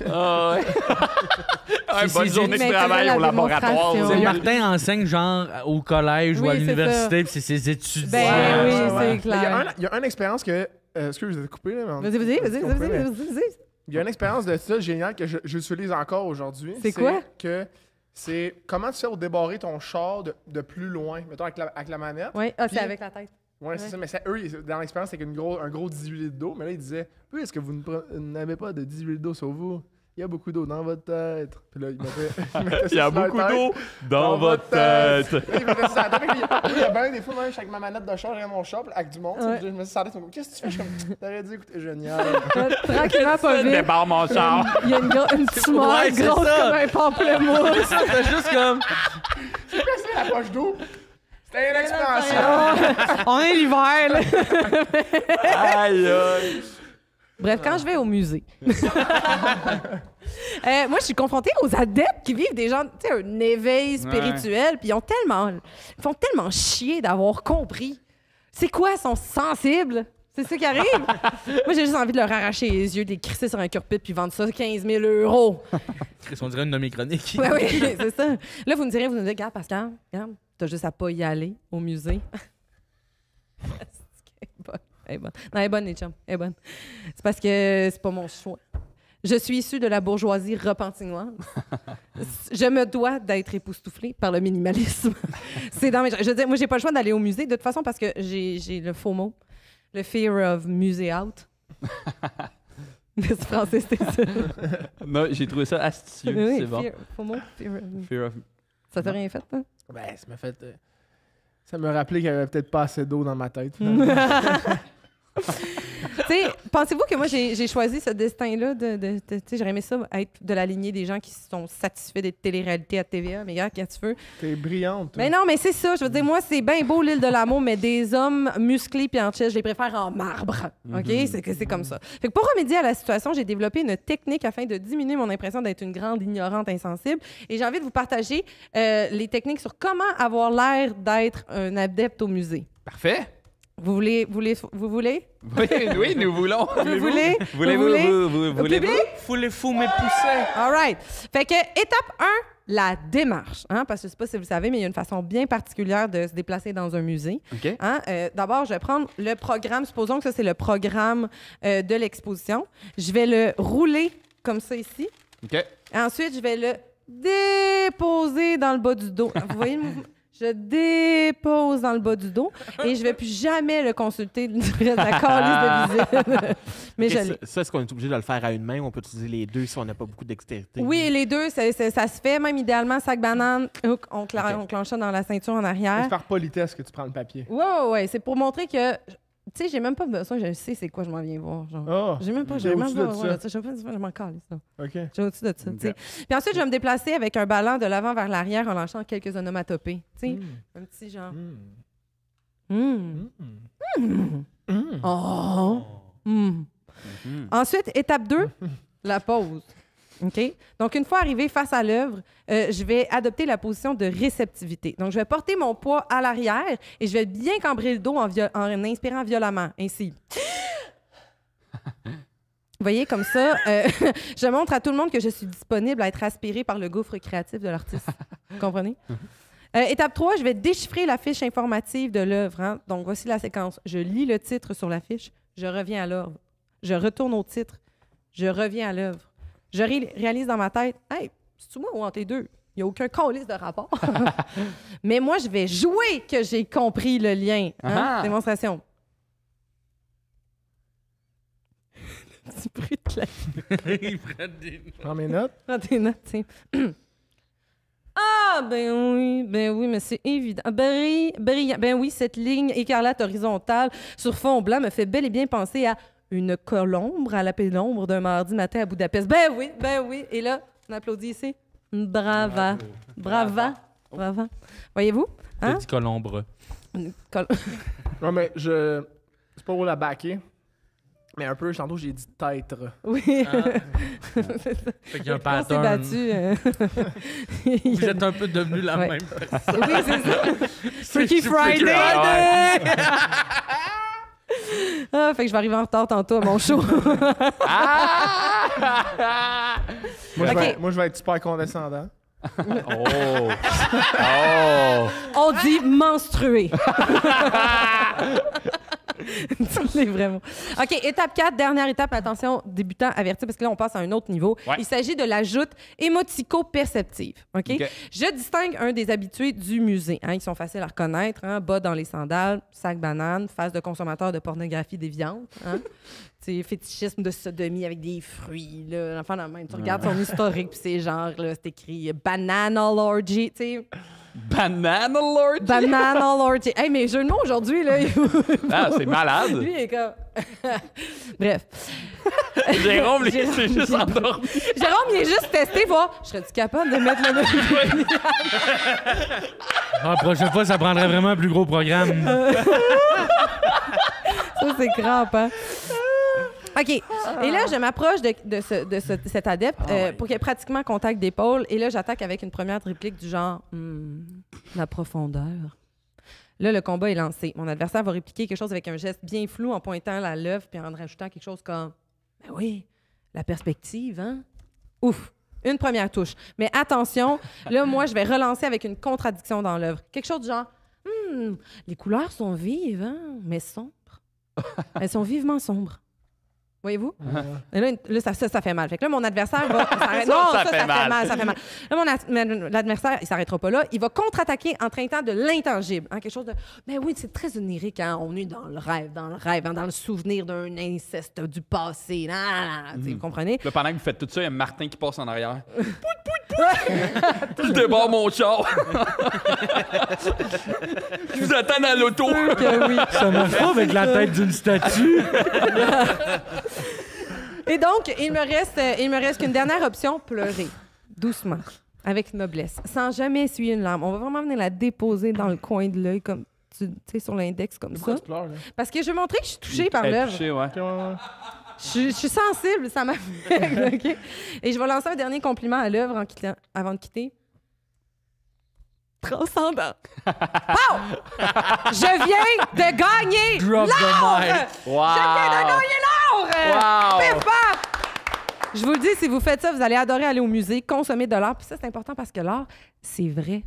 Speaker 1: Ah, ouais. Ouais, bonne
Speaker 2: c'est-
Speaker 1: journée
Speaker 4: mais
Speaker 1: de travail
Speaker 4: faisait
Speaker 1: au
Speaker 4: la
Speaker 1: laboratoire.
Speaker 4: démonstration.
Speaker 2: C'est
Speaker 4: Oui.
Speaker 2: Martin enseigne genre au collège ou
Speaker 4: Oui,
Speaker 2: à
Speaker 4: c'est
Speaker 2: l'université, puis c'est ses étudiants.
Speaker 4: Ben oui,
Speaker 3: ouais.
Speaker 4: c'est
Speaker 3: Mais il
Speaker 4: clair.
Speaker 3: y a une expérience que. Est-ce que je vous ai coupé, là? mais on-
Speaker 4: Vas-y.
Speaker 3: Il y a une expérience de ça géniale que j'utilise encore aujourd'hui.
Speaker 4: C'est quoi?
Speaker 3: C'est comment tu fais pour débarrer ton char de plus loin, mettons avec la manette.
Speaker 4: Oui, c'est
Speaker 3: Puis-
Speaker 4: avec la tête.
Speaker 3: Ouais, c'est ça, mais dans l'expérience, c'est un gros 18 litres d'eau. Mais là, il disait, oui, est-ce que vous n'avez pas de 18 litres d'eau sur vous? Il y a beaucoup d'eau dans votre tête. Puis là, il mettait
Speaker 1: Il y a
Speaker 3: ça sur la
Speaker 1: beaucoup
Speaker 3: tête.
Speaker 1: d'eau dans votre tête.
Speaker 3: Là, il mettait ça sur la tête. Il y a bien des fois, même, avec ma manette de char, j'ai mon char, puis avec du monde.
Speaker 4: Ouais.
Speaker 3: Je me suis sur la tête, qu'est-ce que tu fais? Je suis comme, t'aurais dû écouter, génial.
Speaker 4: Tranquillement, pas vite.
Speaker 1: Débarre mon char.
Speaker 4: Il y a une tumeur
Speaker 2: Ouais, c'est
Speaker 4: grosse
Speaker 2: ça.
Speaker 4: comme un pamplemousse.
Speaker 2: T'as juste comme.
Speaker 3: C'est quoi ça, la poche d'eau? C'était une expansion.
Speaker 4: On est l'hiver, là.
Speaker 1: Aïe, aïe.
Speaker 4: Bref, quand je vais au musée, moi, je suis confrontée aux adeptes qui vivent des gens, tu sais, un éveil spirituel, puis ils font tellement chier d'avoir compris. C'est quoi, ils sont sensibles? C'est ça qui arrive. Moi, j'ai juste envie de leur arracher les yeux, de les crisser sur un cure-pit, puis vendre ça 15 000 €.
Speaker 2: On dirait une de mes chroniques.
Speaker 4: Oui, oui, c'est ça. Là, vous nous direz, regarde, Pascal, regarde, t'as juste à pas y aller au musée. Elle est bonne. Non, elle est bonne, les chums. Elle est bonne. C'est parce que c'est pas mon choix. Je suis issue de la bourgeoisie repentinoise. Je me dois d'être époustouflée par le minimalisme. C'est dans mes... Je veux dire, moi, j'ai pas le choix d'aller au musée, de toute façon, parce que j'ai le faux mot. Le fear of musée out. C'est français, c'était ça.
Speaker 1: Non, j'ai trouvé ça astucieux.
Speaker 4: Oui,
Speaker 1: C'est bon.
Speaker 4: faux mot.
Speaker 1: Fear of...
Speaker 4: Ça t'a rien fait, hein?
Speaker 3: Ben, ça m'a fait. Ça m'a rappelé qu'il y avait peut-être pas assez d'eau dans ma tête. finalement.
Speaker 4: Tu sais, pensez-vous que moi, j'ai choisi ce destin-là tu sais, j'aurais aimé ça être de la lignée des gens qui sont satisfaits des téléréalités à TVA. Mais regarde, qu'est-ce que tu veux?
Speaker 3: T'es brillante. toi.
Speaker 4: Mais non, mais c'est ça. Je veux dire, moi, c'est bien beau l'île de l'amour, mais des hommes musclés puis en chest, je les préfère en marbre. OK? C'est comme ça. Fait que pour remédier à la situation, j'ai développé une technique afin de diminuer mon impression d'être une grande ignorante insensible. Et j'ai envie de vous partager les techniques sur comment avoir l'air d'être un adepte au musée.
Speaker 1: Parfait.
Speaker 4: Vous voulez?
Speaker 1: Oui, oui, nous voulons.
Speaker 4: Vous voulez?
Speaker 1: Voulez-vous?
Speaker 4: Public?
Speaker 2: Foulez-fou mes poussins.
Speaker 4: All right. Fait que, étape 1, la démarche. Hein, parce que je ne sais pas si vous le savez, mais il y a une façon bien particulière de se déplacer dans un musée.
Speaker 1: OK.
Speaker 4: Hein, d'abord, je vais prendre le programme. Supposons que ça, c'est le programme de l'exposition. Je vais le rouler comme ça ici.
Speaker 1: OK.
Speaker 4: Ensuite, je vais le déposer dans le bas du dos. Vous voyez le mouvement? Je dépose dans le bas du dos et je ne vais plus jamais le consulter de la calice de visite. Mais je l'ai.
Speaker 5: Ça, est-ce qu'on est obligé de le faire à une main ou on peut utiliser les deux si on n'a pas beaucoup dextérité?
Speaker 4: Oui, les deux, ça se fait. Même idéalement, sac banane, on clenche ça dans la ceinture en
Speaker 3: C'est
Speaker 4: arrière.
Speaker 3: par politesse que tu prends le papier.
Speaker 4: Ouais. C'est pour montrer que, tu sais, j'ai même pas besoin, je sais c'est quoi je m'en viens voir. Genre.
Speaker 3: Ah,
Speaker 4: J'ai même pas,
Speaker 3: t'es
Speaker 4: j'ai même
Speaker 3: au-dessus
Speaker 4: pas
Speaker 3: de
Speaker 4: besoin
Speaker 3: ça.
Speaker 4: de ça. Je m'en calisse, ça.
Speaker 3: OK.
Speaker 4: J'ai au-dessus de ça, tu sais. Puis ensuite, je vais me déplacer avec un ballon de l'avant vers l'arrière en lâchant quelques onomatopées. Tu sais, un petit genre. Oh! Ensuite, étape 2, la pause. OK? Donc, une fois arrivé face à l'œuvre, je vais adopter la position de réceptivité. Donc, je vais porter mon poids à l'arrière et je vais bien cambrer le dos en inspirant violemment. Ainsi. Vous voyez, comme ça, je montre à tout le monde que je suis disponible à être aspirée par le gouffre créatif de l'artiste. Vous comprenez? Étape 3, je vais déchiffrer la fiche informative de l'œuvre. Hein? Donc, voici la séquence. Je lis le titre sur la fiche, je reviens à l'œuvre. Je retourne au titre, je reviens à l'œuvre. Je réalise dans ma tête, hey, c'est-tu moi ou entre les deux? Il n'y a aucun calice de rapport. Mais moi, je vais jouer que j'ai compris le lien. Hein? Démonstration. Petit bruit de clavier.
Speaker 2: Ils prennent des...
Speaker 3: Prends mes notes.
Speaker 4: Prends tes notes, tiens. Ah, ben oui, mais c'est évident. Brillant. Ben oui, cette ligne écarlate horizontale sur fond blanc me fait bel et bien penser à une colombe à la pénombre d'un mardi matin à Budapest. Ben oui. Et là, on applaudit ici. Brava. Voyez-vous? Hein?
Speaker 2: Petit colombre.
Speaker 3: Non, mais c'est pas pour la backer. Mais un peu, tantôt, j'ai dit têtre.
Speaker 4: Oui.
Speaker 2: Fait qu'il y a un
Speaker 4: On s'est
Speaker 2: pattern.
Speaker 4: battu.
Speaker 2: Vous êtes un peu devenus la
Speaker 4: Ouais.
Speaker 2: même personne.
Speaker 4: Oui, c'est ça. Freaky Friday! Ah, fait que je vais arriver en retard tantôt à mon show.
Speaker 3: Moi, je vais être super condescendant.
Speaker 1: Oh!
Speaker 4: On dit menstruer. C'est vraiment. OK, étape 4, dernière étape. Attention, débutant averti, parce que là, on passe à un autre niveau.
Speaker 1: Ouais.
Speaker 4: Il s'agit de la joute émotico-perceptive. OK?
Speaker 1: OK.
Speaker 4: Je distingue un des habitués du musée. Hein, ils sont faciles à reconnaître. Hein, bas dans les sandales, sac banane, face de consommateur de pornographie déviante. Hein? C'est fétichisme de sodomie avec des fruits. Là, l'enfant dans le même. Tu regardes son historique, puis c'est genre, là, c'est écrit Bananalorgy. Tu sais.
Speaker 1: Bananalorgy?
Speaker 4: Bananalorgy. Hey, mes jeux de mots aujourd'hui, là.
Speaker 1: Ah, c'est malade.
Speaker 4: Lui, il est comme. Bref.
Speaker 1: Jérôme, lui,
Speaker 4: Jérôme,
Speaker 1: c'est juste endormi.
Speaker 4: Jérôme, il est juste testé, voir. Je serais-tu capable de mettre le même.
Speaker 2: La prochaine fois, ça prendrait vraiment un plus gros programme.
Speaker 4: Ça, c'est crampant. OK. Et là, je m'approche de cet adepte pour qu'il ait pratiquement contact d'épaule. Et là, j'attaque avec une première réplique du genre la profondeur. Là, le combat est lancé. Mon adversaire va répliquer quelque chose avec un geste bien flou en pointant la l'œuvre puis en rajoutant quelque chose comme ben oui, la perspective, hein? Ouf! Une première touche. Mais attention, là, moi, je vais relancer avec une contradiction dans l'œuvre. Quelque chose du genre les couleurs sont vives, hein? Mais sombres. Elles sont vivement sombres. Voyez-vous? Et là, ça fait mal. Fait que là, mon adversaire va... ça fait mal. Là, l'adversaire, il s'arrêtera pas là. Il va contre-attaquer en traitant de l'intangible. Hein, quelque chose de... Mais oui, c'est très onirique. Hein? On est dans le rêve, hein, dans le souvenir d'un inceste du passé. Vous comprenez?
Speaker 1: Là, pendant que vous faites tout ça, il y a Martin qui passe en arrière. Je débarre mon char. Je vous attends à l'auto.
Speaker 4: Que oui.
Speaker 2: Ça marche pas avec la tête d'une statue.
Speaker 4: Et donc, il me reste qu'une dernière option, pleurer. Doucement, avec noblesse, sans jamais essuyer une larme. On va vraiment venir la déposer dans le coin de l'œil, comme tu sais, sur l'index, comme
Speaker 3: Pourquoi
Speaker 4: ça.
Speaker 3: tu pleures, là?
Speaker 4: Parce que je veux montrer que je suis touchée par
Speaker 1: Elle est
Speaker 4: l'œuvre.
Speaker 1: touchée, ouais.
Speaker 4: Je suis sensible, ça m'affecte, OK? Et je vais lancer un dernier compliment à l'œuvre avant de quitter. Transcendant. Pow! Je viens de gagner
Speaker 2: Drop the
Speaker 4: l'or!
Speaker 2: mic.
Speaker 1: Wow!
Speaker 4: Je viens de gagner l'or!
Speaker 1: Wow!
Speaker 4: Pif, paf! Je vous le dis, si vous faites ça, vous allez adorer aller au musée, consommer de l'art. Puis ça, c'est important parce que l'art, c'est vrai.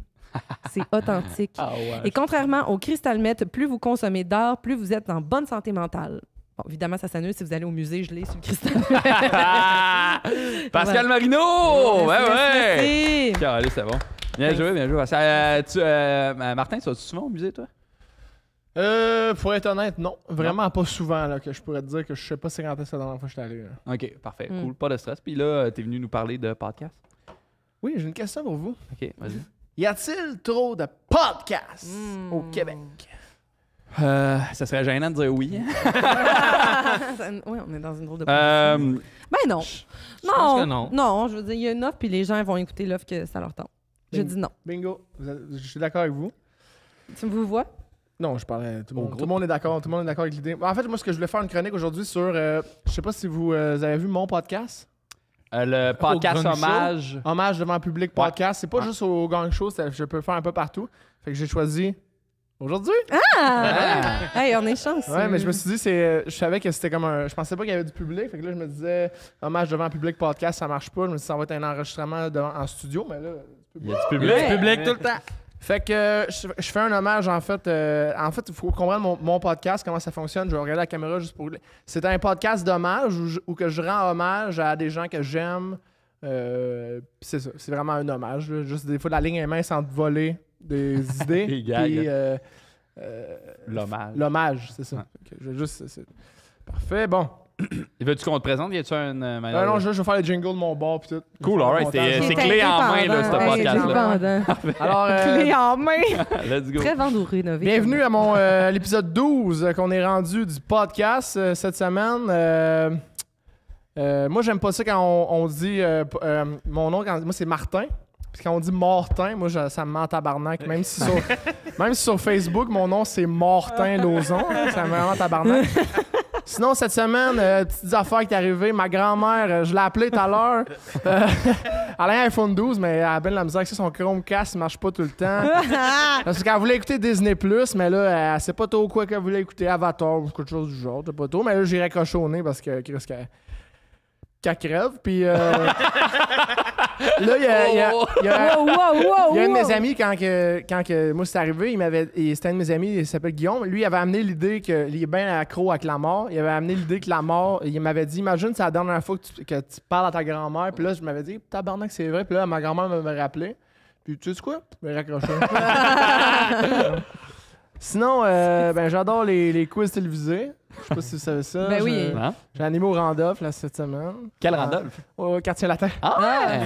Speaker 4: C'est authentique.
Speaker 1: Ah ouais.
Speaker 4: Et contrairement au cristal meth, plus vous consommez d'art, plus vous êtes en bonne santé mentale. Bon, évidemment, ça s'annule si vous allez au musée, je l'ai sur le cristal meth.
Speaker 1: Pascal Marino! Ouais, ouais!
Speaker 4: Merci.
Speaker 1: Allez, c'est bon. Bien joué, bien joué. Martin, tu vas-tu souvent au musée, toi?
Speaker 3: Pour être honnête, non. Vraiment pas souvent là, que je pourrais te dire que je sais pas c'est quand est-ce la dernière fois que je suis allé. Là.
Speaker 1: OK, parfait. Cool, pas de stress. Puis là, t'es venu nous parler de podcast.
Speaker 3: Oui, j'ai une question pour vous.
Speaker 1: OK, vas-y.
Speaker 3: Y a-t-il trop de podcasts au Québec?
Speaker 1: Ça serait gênant de dire oui.
Speaker 4: Oui, on est dans une drôle de position. Ben non.
Speaker 2: Je pense que non.
Speaker 4: Non, je veux dire, il y a une offre, puis les gens vont écouter l'offre que ça leur tente. Je dis non.
Speaker 3: Bingo. Je suis d'accord avec vous.
Speaker 4: Tu me vois?
Speaker 3: Non, je parlais. Tout le monde est d'accord. Tout le monde est d'accord avec l'idée. En fait, moi, ce que je voulais faire une chronique aujourd'hui sur. Je sais pas si vous avez vu mon podcast.
Speaker 1: Le podcast
Speaker 2: Au Gang Show.
Speaker 1: hommage.
Speaker 3: Hommage devant le public podcast. C'est pas juste au Gang Show, je peux le faire un peu partout. Fait que j'ai choisi aujourd'hui.
Speaker 4: Hey, on est chanceux.
Speaker 3: Ouais, mais je me suis dit, je savais que c'était comme un. Je pensais pas qu'il y avait du public. Fait que là, je me disais, hommage devant le public podcast, ça marche pas. Je me suis dit, ça va être un enregistrement en studio, mais là.
Speaker 1: Il y a du
Speaker 2: Il y a
Speaker 1: public.
Speaker 2: du public tout le temps.
Speaker 3: Fait que je fais un hommage, en fait. Il faut comprendre mon podcast, comment ça fonctionne. Je vais regarder la caméra juste pour... C'est un podcast d'hommage où que je rends hommage à des gens que j'aime, Puis c'est ça. C'est vraiment un hommage. Là. Juste des fois, la ligne est mince entre voler des idées.
Speaker 7: Des gags.
Speaker 3: Puis
Speaker 7: L'hommage.
Speaker 3: l'hommage, c'est ça.
Speaker 7: Ouais.
Speaker 3: Ok, je vais juste. Parfait. Bon.
Speaker 7: Veux-tu qu'on te présente? Y a-tu une manière
Speaker 3: non,
Speaker 7: de-
Speaker 3: je vais faire le jingle de mon bar. Puis tout.
Speaker 7: Cool, alright.
Speaker 3: Montage.
Speaker 7: C'est clé en main, là, ce podcast-là.
Speaker 3: Alors,
Speaker 4: Clé en main.
Speaker 7: Let's go.
Speaker 4: Très vendre ou rénover.
Speaker 3: bienvenue à mon l'épisode 12 qu'on est rendu du podcast cette semaine. Moi, j'aime pas ça quand on dit mon nom. Moi, c'est Martin. Puis quand on dit Martin, moi, ça me ment en tabarnak. Même si sur Facebook, mon nom, c'est Martin Lauzon. Ça me ment en tabarnak. Sinon, cette semaine, petites affaires qui est arrivée. Ma grand-mère, je l'ai appelée tout à l'heure. Elle a un iPhone 12, mais elle a bien de la misère avec ça. Son Chromecast ne marche pas tout le temps. Parce qu'elle voulait écouter Disney+, mais là, elle sait pas trop quoi qu'elle voulait écouter. Avatar ou quelque chose du genre. Je sais pas trop. Mais là, j'ai raccroché parce que qu'elle crève. Puis là, il y a un de mes amis, quand moi c'est arrivé, c'était un de mes amis, il s'appelle Guillaume. Lui, il avait amené l'idée qu'il est bien accro avec la mort. Il avait amené l'idée que la mort, il m'avait dit, imagine, c'est la dernière fois que tu parles à ta grand-mère. Puis là, je m'avais dit, tabarnak, c'est vrai. Puis là, ma grand-mère m'avait rappelé. Puis tu sais quoi? Je me raccroché. Sinon, j'adore les quiz télévisés. Je sais pas si vous savez ça.
Speaker 4: Ben oui.
Speaker 7: Hein?
Speaker 3: J'ai animé au Randolph là, cette semaine.
Speaker 7: Quel Randolph?
Speaker 3: Au quartier latin.
Speaker 7: Ah ouais!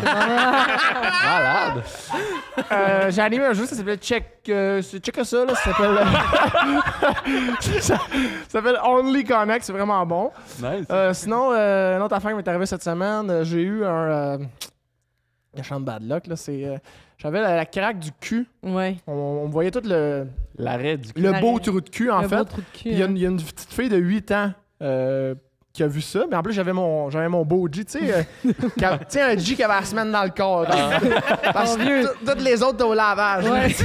Speaker 7: Malade!
Speaker 3: J'ai animé un jeu, ça s'appelle Check ça, là. Ça s'appelle. ça s'appelle Only Connect, c'est vraiment bon.
Speaker 7: Nice.
Speaker 3: Sinon, une autre affaire qui m'est arrivée cette semaine, j'ai eu un. Gâchant de bad luck, là. J'avais la craque du cul.
Speaker 4: Ouais.
Speaker 3: On me voyait tout
Speaker 7: L'arrêt du
Speaker 3: le beau
Speaker 4: L'arrêt.
Speaker 3: trou de cul, en
Speaker 4: Le
Speaker 3: fait.
Speaker 4: beau trou de cul.
Speaker 3: Puis il y a une petite fille de 8 ans qui a vu ça. Mais en plus, j'avais mon beau G, tu sais. Un G qui avait la semaine dans le corps. Parce que toutes les autres étaient au lavage.
Speaker 4: Ouais.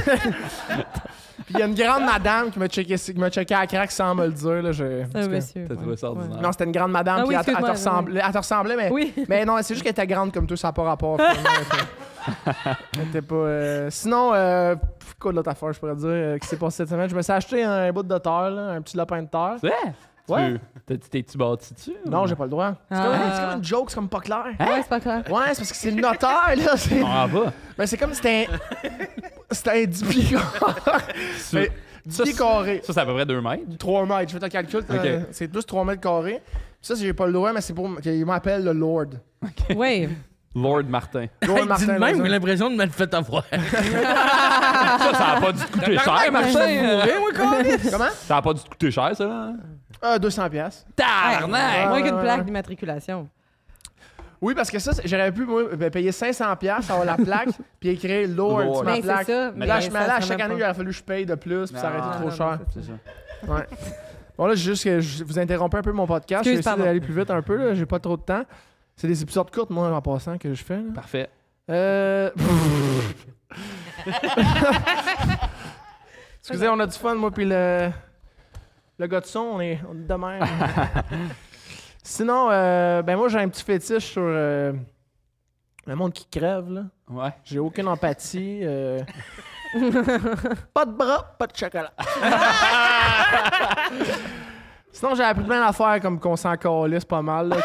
Speaker 3: Puis il y a une grande madame qui m'a checké à la craque sans me le dire. Là,
Speaker 4: C'est un monsieur.
Speaker 7: T'as trouvé ça ordinaire?
Speaker 3: non, c'était une grande madame.
Speaker 4: Ah
Speaker 3: Puis
Speaker 4: oui,
Speaker 3: elle te
Speaker 4: excuse-moi,
Speaker 3: ressemblait, mais...
Speaker 4: Oui.
Speaker 3: Mais non, c'est juste qu'elle était grande comme toi, ça n'a pas rapport. Elle était pas... Sinon, quoi de l'autre affaire, je pourrais dire, qui s'est passé cette semaine? Je me suis acheté un bout de terre, là, un petit lapin de terre.
Speaker 7: C'est vrai?
Speaker 3: Ouais.
Speaker 7: T'es-tu bâti dessus?
Speaker 3: Non, j'ai pas le droit. C'est comme une joke, c'est comme pas clair.
Speaker 4: Ouais, c'est pas clair.
Speaker 3: Ouais, c'est parce que c'est le notaire, là.
Speaker 7: On en va.
Speaker 3: Ben, c'est comme si c'était un 10 pieds carrés. 10 pieds carrés.
Speaker 7: Ça, c'est à peu près 2 mètres.
Speaker 3: 3 mètres, je fais ton calcul.
Speaker 7: Ok.
Speaker 3: C'est plus 3 mètres carrés. Ça, j'ai pas le droit, mais c'est pour qu'il m'appelle le Lord.
Speaker 4: Oui.
Speaker 7: Lord Martin.
Speaker 3: Lord
Speaker 2: Dis de même,
Speaker 3: Lauzon.
Speaker 2: j'ai l'impression de m'être fait avoir.
Speaker 7: Ça a pas dû te coûter cher, Martin.
Speaker 3: Comment?
Speaker 7: Ça a pas dû te coûter cher, ça, là?
Speaker 3: 200 piastres.
Speaker 7: Tabarnak!
Speaker 4: Moins qu'une
Speaker 3: ouais,
Speaker 4: plaque
Speaker 3: ouais.
Speaker 4: d'immatriculation.
Speaker 3: Oui, parce que ça, j'aurais pu payer 500 piastres, avoir la plaque, puis écrire Lord
Speaker 7: Lord.
Speaker 3: sur ma
Speaker 4: Ben,
Speaker 3: plaque.
Speaker 4: c'est ça.
Speaker 3: Mais là,
Speaker 4: ça
Speaker 3: à
Speaker 4: serait
Speaker 3: chaque
Speaker 4: même
Speaker 3: année, il
Speaker 4: pas.
Speaker 3: aurait fallu que je paye de plus, puis ça aurait été trop
Speaker 4: non,
Speaker 3: cher.
Speaker 7: C'est ça.
Speaker 3: Ouais. Bon, là, juste que je vous interromps un peu mon podcast. Je vais
Speaker 4: Excuse,
Speaker 3: essayer
Speaker 4: pardon.
Speaker 3: d'aller plus vite un peu. Là. J'ai pas trop de temps. C'est des épisodes courts, moi, en passant, que je fais. Là.
Speaker 7: Parfait.
Speaker 3: Excusez, on a du fun, moi, puis le gars de son, on est de même. Sinon, moi, j'ai un petit fétiche sur le monde qui crève, là.
Speaker 7: Ouais.
Speaker 3: J'ai aucune empathie. Pas de bras, pas de chocolat. Sinon, j'ai appris plein d'affaires comme qu'on s'en calisse pas mal. Là,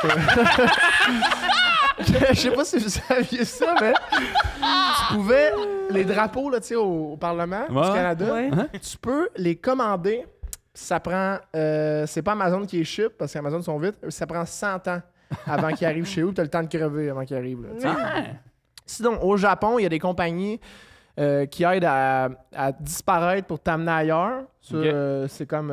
Speaker 3: je sais pas si vous saviez ça, mais tu pouvais... Les drapeaux là, tu sais, au Parlement du
Speaker 7: Ouais.
Speaker 3: Canada,
Speaker 4: Ouais.
Speaker 3: tu peux les commander. Ça prend... c'est pas Amazon qui est ship, parce qu'Amazon sont vite. Ça prend 100 ans avant qu'ils arrivent chez vous. Tu as le temps de crever avant qu'ils arrivent. Là, tu sais. Sinon, au Japon, il y a des compagnies qui aident à disparaître pour t'amener ailleurs. Ça,
Speaker 7: Ok.
Speaker 3: c'est comme...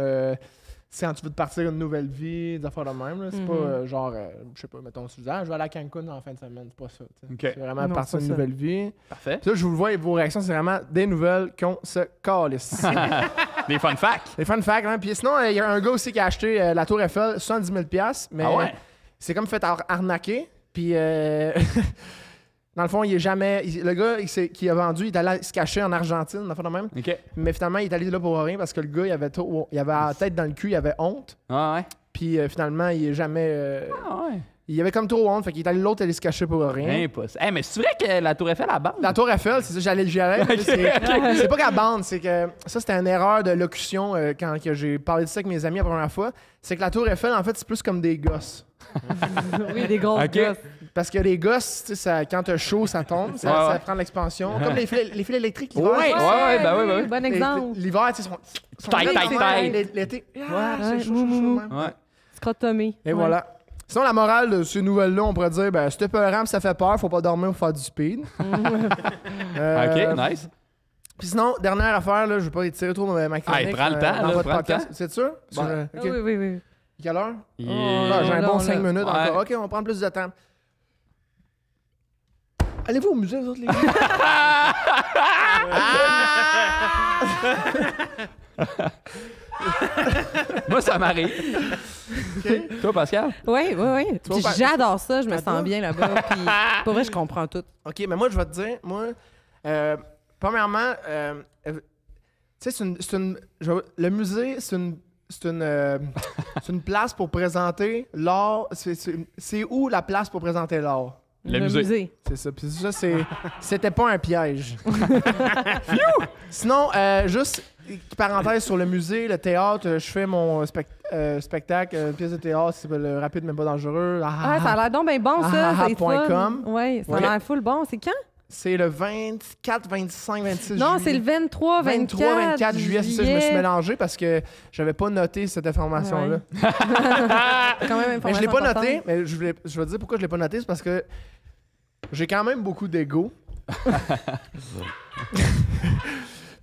Speaker 3: c'est quand tu veux te partir une nouvelle vie, des affaires de même. Là. C'est pas genre, je sais pas, mettons, je vais aller à Cancun en fin de semaine. C'est pas ça. Tu sais.
Speaker 7: Ok.
Speaker 3: C'est vraiment
Speaker 4: Non,
Speaker 3: partir
Speaker 4: c'est
Speaker 3: une
Speaker 4: ça.
Speaker 3: nouvelle vie.
Speaker 7: Parfait.
Speaker 3: Puis là, je vous le vois, et vos réactions, c'est vraiment des nouvelles qu'on se calisse.
Speaker 7: Des fun facts.
Speaker 3: Des fun facts, hein. Puis sinon, il y a un gars aussi qui a acheté la Tour Eiffel, 70 000 $, mais
Speaker 7: Ah ouais?
Speaker 3: c'est comme fait arnaquer. Puis dans le fond, il est jamais... le gars qui a vendu, il est allé se cacher en Argentine, dans le fond de même.
Speaker 7: OK.
Speaker 3: Mais finalement, il est allé là pour rien parce que le gars, il avait la tête dans le cul, il avait honte.
Speaker 7: Ah ouais.
Speaker 3: Puis finalement, il est jamais...
Speaker 7: Ah ouais.
Speaker 3: il avait comme trop honte, fait qu'il est allé l'autre aller se cacher pour rien.
Speaker 7: Impossible. Hey, mais c'est vrai que la Tour Eiffel, la bande?
Speaker 3: La Tour Eiffel, c'est ça, j'y allais. C'est pas qu'à bande, c'est que ça, c'était une erreur de locution quand que j'ai parlé de ça avec mes amis la première fois. C'est que la Tour Eiffel, en fait, c'est plus comme des gosses.
Speaker 4: Oui, des grosses
Speaker 7: Ok.
Speaker 4: gosses.
Speaker 3: Parce que les gosses, tu sais, quand t'as chaud, ça tombe, ça prend de l'expansion. Comme les fils électriques l'hiver.
Speaker 1: Ouais.
Speaker 4: Bon exemple.
Speaker 3: L'hiver, tu sais, sont
Speaker 1: Tight,
Speaker 3: là,
Speaker 1: tight,
Speaker 3: tight. L'été, c'est chaud, même.
Speaker 1: Ouais.
Speaker 4: Scrotomie.
Speaker 3: Et voilà. Sinon, la morale de ces nouvelles-là, on pourrait dire, ben, si t'es peurant, ça fait peur, faut pas dormir ou faire du speed.
Speaker 1: OK, nice.
Speaker 3: Puis sinon, dernière affaire, là, je vais pas étirer trop ma chronique.
Speaker 1: Hey, prends le temps,
Speaker 3: dans
Speaker 1: là,
Speaker 3: votre
Speaker 1: prends le
Speaker 3: podcast.
Speaker 1: temps.
Speaker 3: C'est sûr?
Speaker 1: Bon.
Speaker 3: OK.
Speaker 4: Oui.
Speaker 3: Quelle heure?
Speaker 1: Yeah.
Speaker 3: Ah, j'ai un bon
Speaker 4: là,
Speaker 3: 5 minutes
Speaker 1: Ouais.
Speaker 3: encore. OK, on va prendre plus de temps. Allez-vous au musée, vous autres, les gars?
Speaker 1: Moi, ça m'arrive. Toi, Pascal?
Speaker 4: Oui. Puis
Speaker 3: vois,
Speaker 4: j'adore ça, je me
Speaker 3: À toi?
Speaker 4: sens bien là-bas. Puis pour vrai, je comprends tout.
Speaker 3: OK, mais moi, je vais te dire, premièrement, tu sais, le musée, c'est une place pour présenter l'art. C'est où la place pour présenter l'art?
Speaker 1: Le musée.
Speaker 3: C'est ça. Puis ça, c'était pas un piège. Sinon, juste parenthèse sur le musée, le théâtre, je fais mon spectacle, une pièce de théâtre, c'est le rapide mais pas dangereux.
Speaker 4: Ah, ça a l'air donc bien bon, ça. C'est
Speaker 3: .com.
Speaker 4: fun. Oui, ça a
Speaker 3: Ouais.
Speaker 4: l'air full bon. C'est quand?
Speaker 3: C'est le 24, 25, 26
Speaker 4: Non,
Speaker 3: juillet.
Speaker 4: c'est le 23,
Speaker 3: 24 juillet, c'est ça, je me suis mélangé parce que j'avais pas noté cette information-là.
Speaker 4: Quand même
Speaker 3: Mais je l'ai pas
Speaker 4: information
Speaker 3: noté, mais je vais te dire pourquoi je l'ai pas noté, c'est parce que j'ai quand même beaucoup d'ego.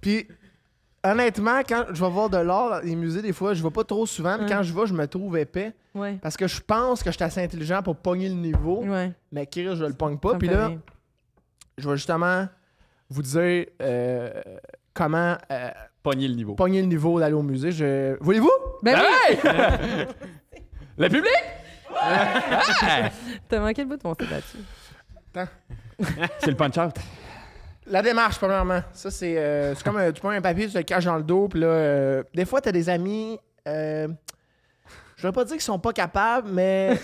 Speaker 3: Puis, honnêtement, quand je vais voir de l'art dans les musées, des fois, je vais pas trop souvent, mais quand je vais, je me trouve épais.
Speaker 4: Ouais.
Speaker 3: Parce que je pense que je suis assez intelligent pour pogner le niveau,
Speaker 4: Ouais.
Speaker 3: mais Chris, je le pogne pas.
Speaker 4: Ça me
Speaker 3: Puis
Speaker 4: fait
Speaker 3: là,
Speaker 4: rire.
Speaker 3: je vais justement vous dire comment
Speaker 1: Pogner le niveau.
Speaker 3: pogner le niveau d'aller au musée. Voulez-vous?
Speaker 4: Ben oui!
Speaker 1: Hey! Le public? Hey!
Speaker 4: T'as manqué le bout de mon site là-dessus.
Speaker 1: C'est le punch-out.
Speaker 3: La démarche, premièrement. Ça, c'est comme tu prends un papier, tu le caches dans le dos, puis là, des fois, t'as des amis. Je vais pas dire qu'ils sont pas capables, mais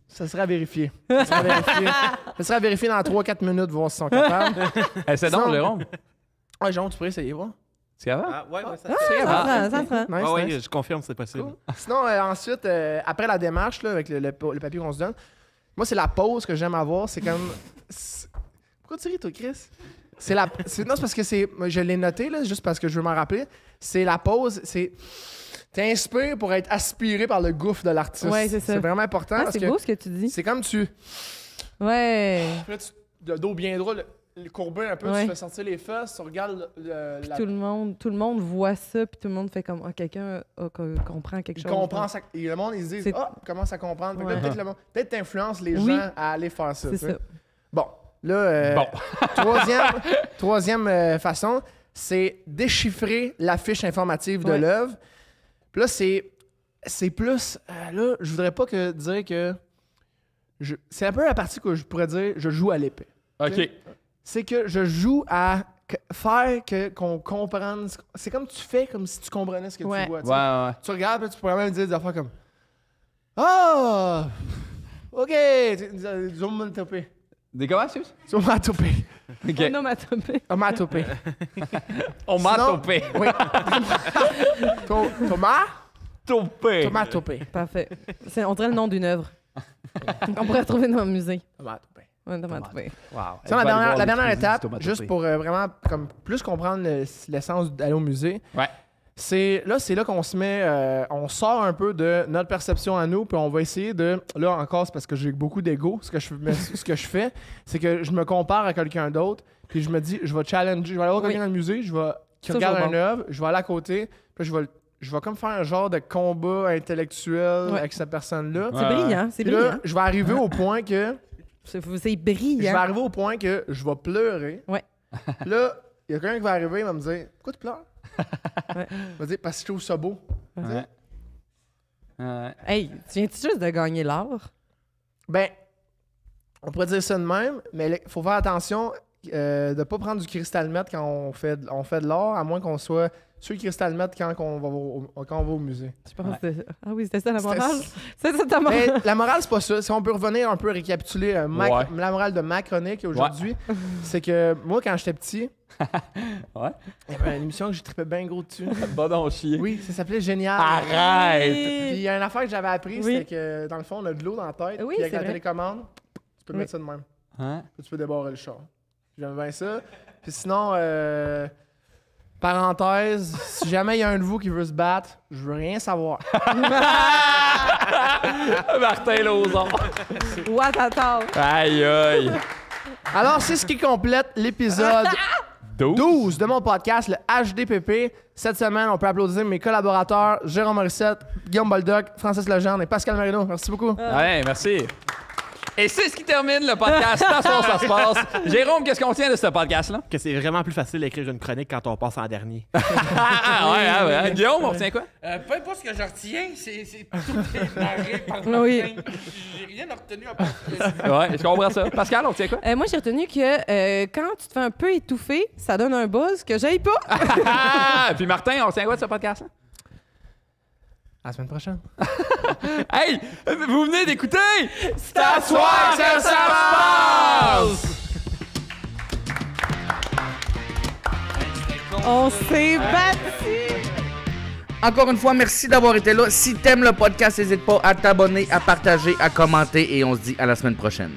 Speaker 3: ça serait à vérifier. Ça serait à vérifier dans 3-4 minutes, voir s'ils sont capables.
Speaker 1: C'est donc,
Speaker 3: Sinon-
Speaker 1: Jérôme.
Speaker 3: Ouais, Jean, tu pourrais essayer, voir.
Speaker 1: C'est capable?
Speaker 5: Ah, ouais, ça
Speaker 4: Ça se rend.
Speaker 3: Nice,
Speaker 5: Ah, ouais,
Speaker 3: nice.
Speaker 5: je confirme, c'est possible.
Speaker 3: Cool. Sinon, ensuite, après la démarche, là, avec le papier qu'on se donne, moi, c'est la pause que j'aime avoir. C'est comme. Pourquoi tu ris, toi, Chris? Non, c'est parce que je l'ai noté, là, juste parce que je veux m'en rappeler. C'est la pause, c'est. T'inspires pour être aspiré par le gouffre de l'artiste.
Speaker 4: Ouais, c'est ça.
Speaker 3: C'est vraiment important
Speaker 4: Ah,
Speaker 3: parce
Speaker 4: c'est
Speaker 3: que
Speaker 4: beau ce que tu dis.
Speaker 3: c'est comme tu.
Speaker 4: Ouais.
Speaker 3: Là, le dos bien droit, le courbé un peu,
Speaker 4: Ouais.
Speaker 3: tu fais sortir les fesses, tu regardes
Speaker 4: Puis tout le monde voit ça, puis tout le monde fait comme quelqu'un comprend quelque
Speaker 3: il
Speaker 4: chose.
Speaker 3: comprend ça. Et le monde, ils se disent,
Speaker 4: C'est-
Speaker 3: commence à comprendre. Fait que là,
Speaker 4: Ouais.
Speaker 3: peut-être t'influences les
Speaker 4: Oui.
Speaker 3: gens à aller faire ça.
Speaker 4: C'est
Speaker 3: tu sais.
Speaker 4: ça.
Speaker 3: Bon, là,
Speaker 1: Bon.
Speaker 3: troisième façon, c'est déchiffrer la fiche informative de
Speaker 4: Ouais.
Speaker 3: l'œuvre. Puis là, c'est plus. Là, je voudrais pas dire que. C'est un peu la partie que je pourrais dire je joue à l'épée.
Speaker 1: OK.
Speaker 3: C'est que je joue à faire qu'on comprenne. C'est comme tu fais comme si tu comprenais ce que
Speaker 4: Ouais.
Speaker 3: tu vois. tu
Speaker 1: Ouais,
Speaker 3: sais.
Speaker 1: ouais.
Speaker 3: Tu regardes, puis tu pourrais même dire des affaires comme Ah! OK! Zoomotopée.
Speaker 1: Des comment, Suze?
Speaker 3: Zoomotopée.
Speaker 1: OK.
Speaker 4: Onomatopée.
Speaker 3: Onomatopée.
Speaker 1: On m'a
Speaker 3: Sinon-
Speaker 1: topé.
Speaker 3: Oui. Thomas?
Speaker 1: Topé.
Speaker 3: Tomatopée.
Speaker 4: Parfait. On dirait le nom d'une œuvre. On pourrait retrouver dans le musée.
Speaker 3: Tomatopée.
Speaker 4: Onomatopée.
Speaker 1: Wow.
Speaker 3: Sinon, la dernière étape, juste pour vraiment comme plus comprendre l'essence d'aller au musée,
Speaker 1: Ouais.
Speaker 3: c'est là qu'on se met, on sort un peu de notre perception à nous, puis on va essayer de, là encore, c'est parce que j'ai beaucoup d'ego, ce que je fais, c'est que je me compare à quelqu'un d'autre, puis je me dis, je vais challenger, je vais aller voir quelqu'un dans le musée, qui
Speaker 4: Toujours
Speaker 3: regarde
Speaker 4: bon.
Speaker 3: une œuvre, je vais aller à côté, puis je vais comme faire un genre de combat intellectuel
Speaker 4: Ouais.
Speaker 3: avec cette personne-là.
Speaker 4: C'est brillant, c'est
Speaker 3: Puis là,
Speaker 4: brillant.
Speaker 3: je vais arriver au point que
Speaker 4: C'est
Speaker 3: je vais
Speaker 4: brillant.
Speaker 3: arriver au point que je vais pleurer.
Speaker 4: Ouais.
Speaker 3: Puis là, il y a quelqu'un qui va arriver, il va me dire pourquoi tu pleures?
Speaker 4: Ouais.
Speaker 3: Il va dire parce que je trouve ça beau.
Speaker 1: Ouais. Ouais.
Speaker 4: Hey, tu viens-tu juste de gagner l'art?
Speaker 3: Ben, on pourrait dire ça de même, mais il faut faire attention de ne pas prendre du cristal mètre quand on fait de l'art, à moins qu'on soit ceux qui restent à le mettre quand on va au musée.
Speaker 4: Je pense que c'était... Ah oui, c'était ça la
Speaker 3: C'était-
Speaker 4: morale? C'était ça ta morale?
Speaker 3: Mais la morale, c'est pas ça. Si on peut revenir un peu récapituler
Speaker 1: Ouais.
Speaker 3: la morale de ma chronique aujourd'hui, c'est que moi, quand j'étais petit,
Speaker 1: Ouais.
Speaker 3: il y avait une émission que j'ai trippé bien gros dessus.
Speaker 1: Va donc chier.
Speaker 3: Oui, ça s'appelait Génial.
Speaker 1: Arrête!
Speaker 3: Puis il y a une affaire que j'avais appris,
Speaker 4: Oui.
Speaker 3: c'était que dans le fond, on a de l'eau dans la tête.
Speaker 4: Oui,
Speaker 3: puis avec
Speaker 4: c'est
Speaker 3: la
Speaker 4: vrai.
Speaker 3: télécommande, tu peux
Speaker 4: Oui.
Speaker 3: mettre ça de même.
Speaker 1: Hein?
Speaker 3: Puis tu peux débarrer le char. J'aime bien ça. Puis sinon, parenthèse, si jamais il y a un de vous qui veut se battre, je veux rien savoir.
Speaker 1: Martin Lauzon.
Speaker 4: What attends?
Speaker 1: Aïe, aïe.
Speaker 3: Alors, c'est ce qui complète l'épisode
Speaker 1: 12.
Speaker 3: 12 de mon podcast, le HDPP. Cette semaine, on peut applaudir mes collaborateurs, Jérôme Morissette, Guillaume Boldoc, Francis Legendre et Pascal Marino. Merci beaucoup.
Speaker 1: Ouais, merci. Et c'est ce qui termine le podcast. Ce soir, ça se passe. Jérôme, qu'est-ce qu'on tient de ce podcast-là?
Speaker 5: Que c'est vraiment plus facile d'écrire une chronique quand on passe en dernier.
Speaker 1: Ouais. Guillaume, on retient quoi?
Speaker 2: Peu importe ce que je retiens, tout est narré par
Speaker 4: Oui.
Speaker 2: Martin. J'ai rien retenu à part
Speaker 1: Ouais, je comprends ça. Pascal, on retient quoi?
Speaker 4: Moi, j'ai retenu que quand tu te fais un peu étouffer, ça donne un buzz que j'aille pas.
Speaker 1: Puis Martin, on retient quoi de ce podcast-là?
Speaker 3: À la semaine prochaine.
Speaker 1: Hey! Vous venez d'écouter!
Speaker 3: C'est à soir que ça se passe!
Speaker 4: On s'est battu!
Speaker 2: Encore une fois, merci d'avoir été là. Si t'aimes le podcast, n'hésite pas à t'abonner, à partager, à commenter et on se dit à la semaine prochaine.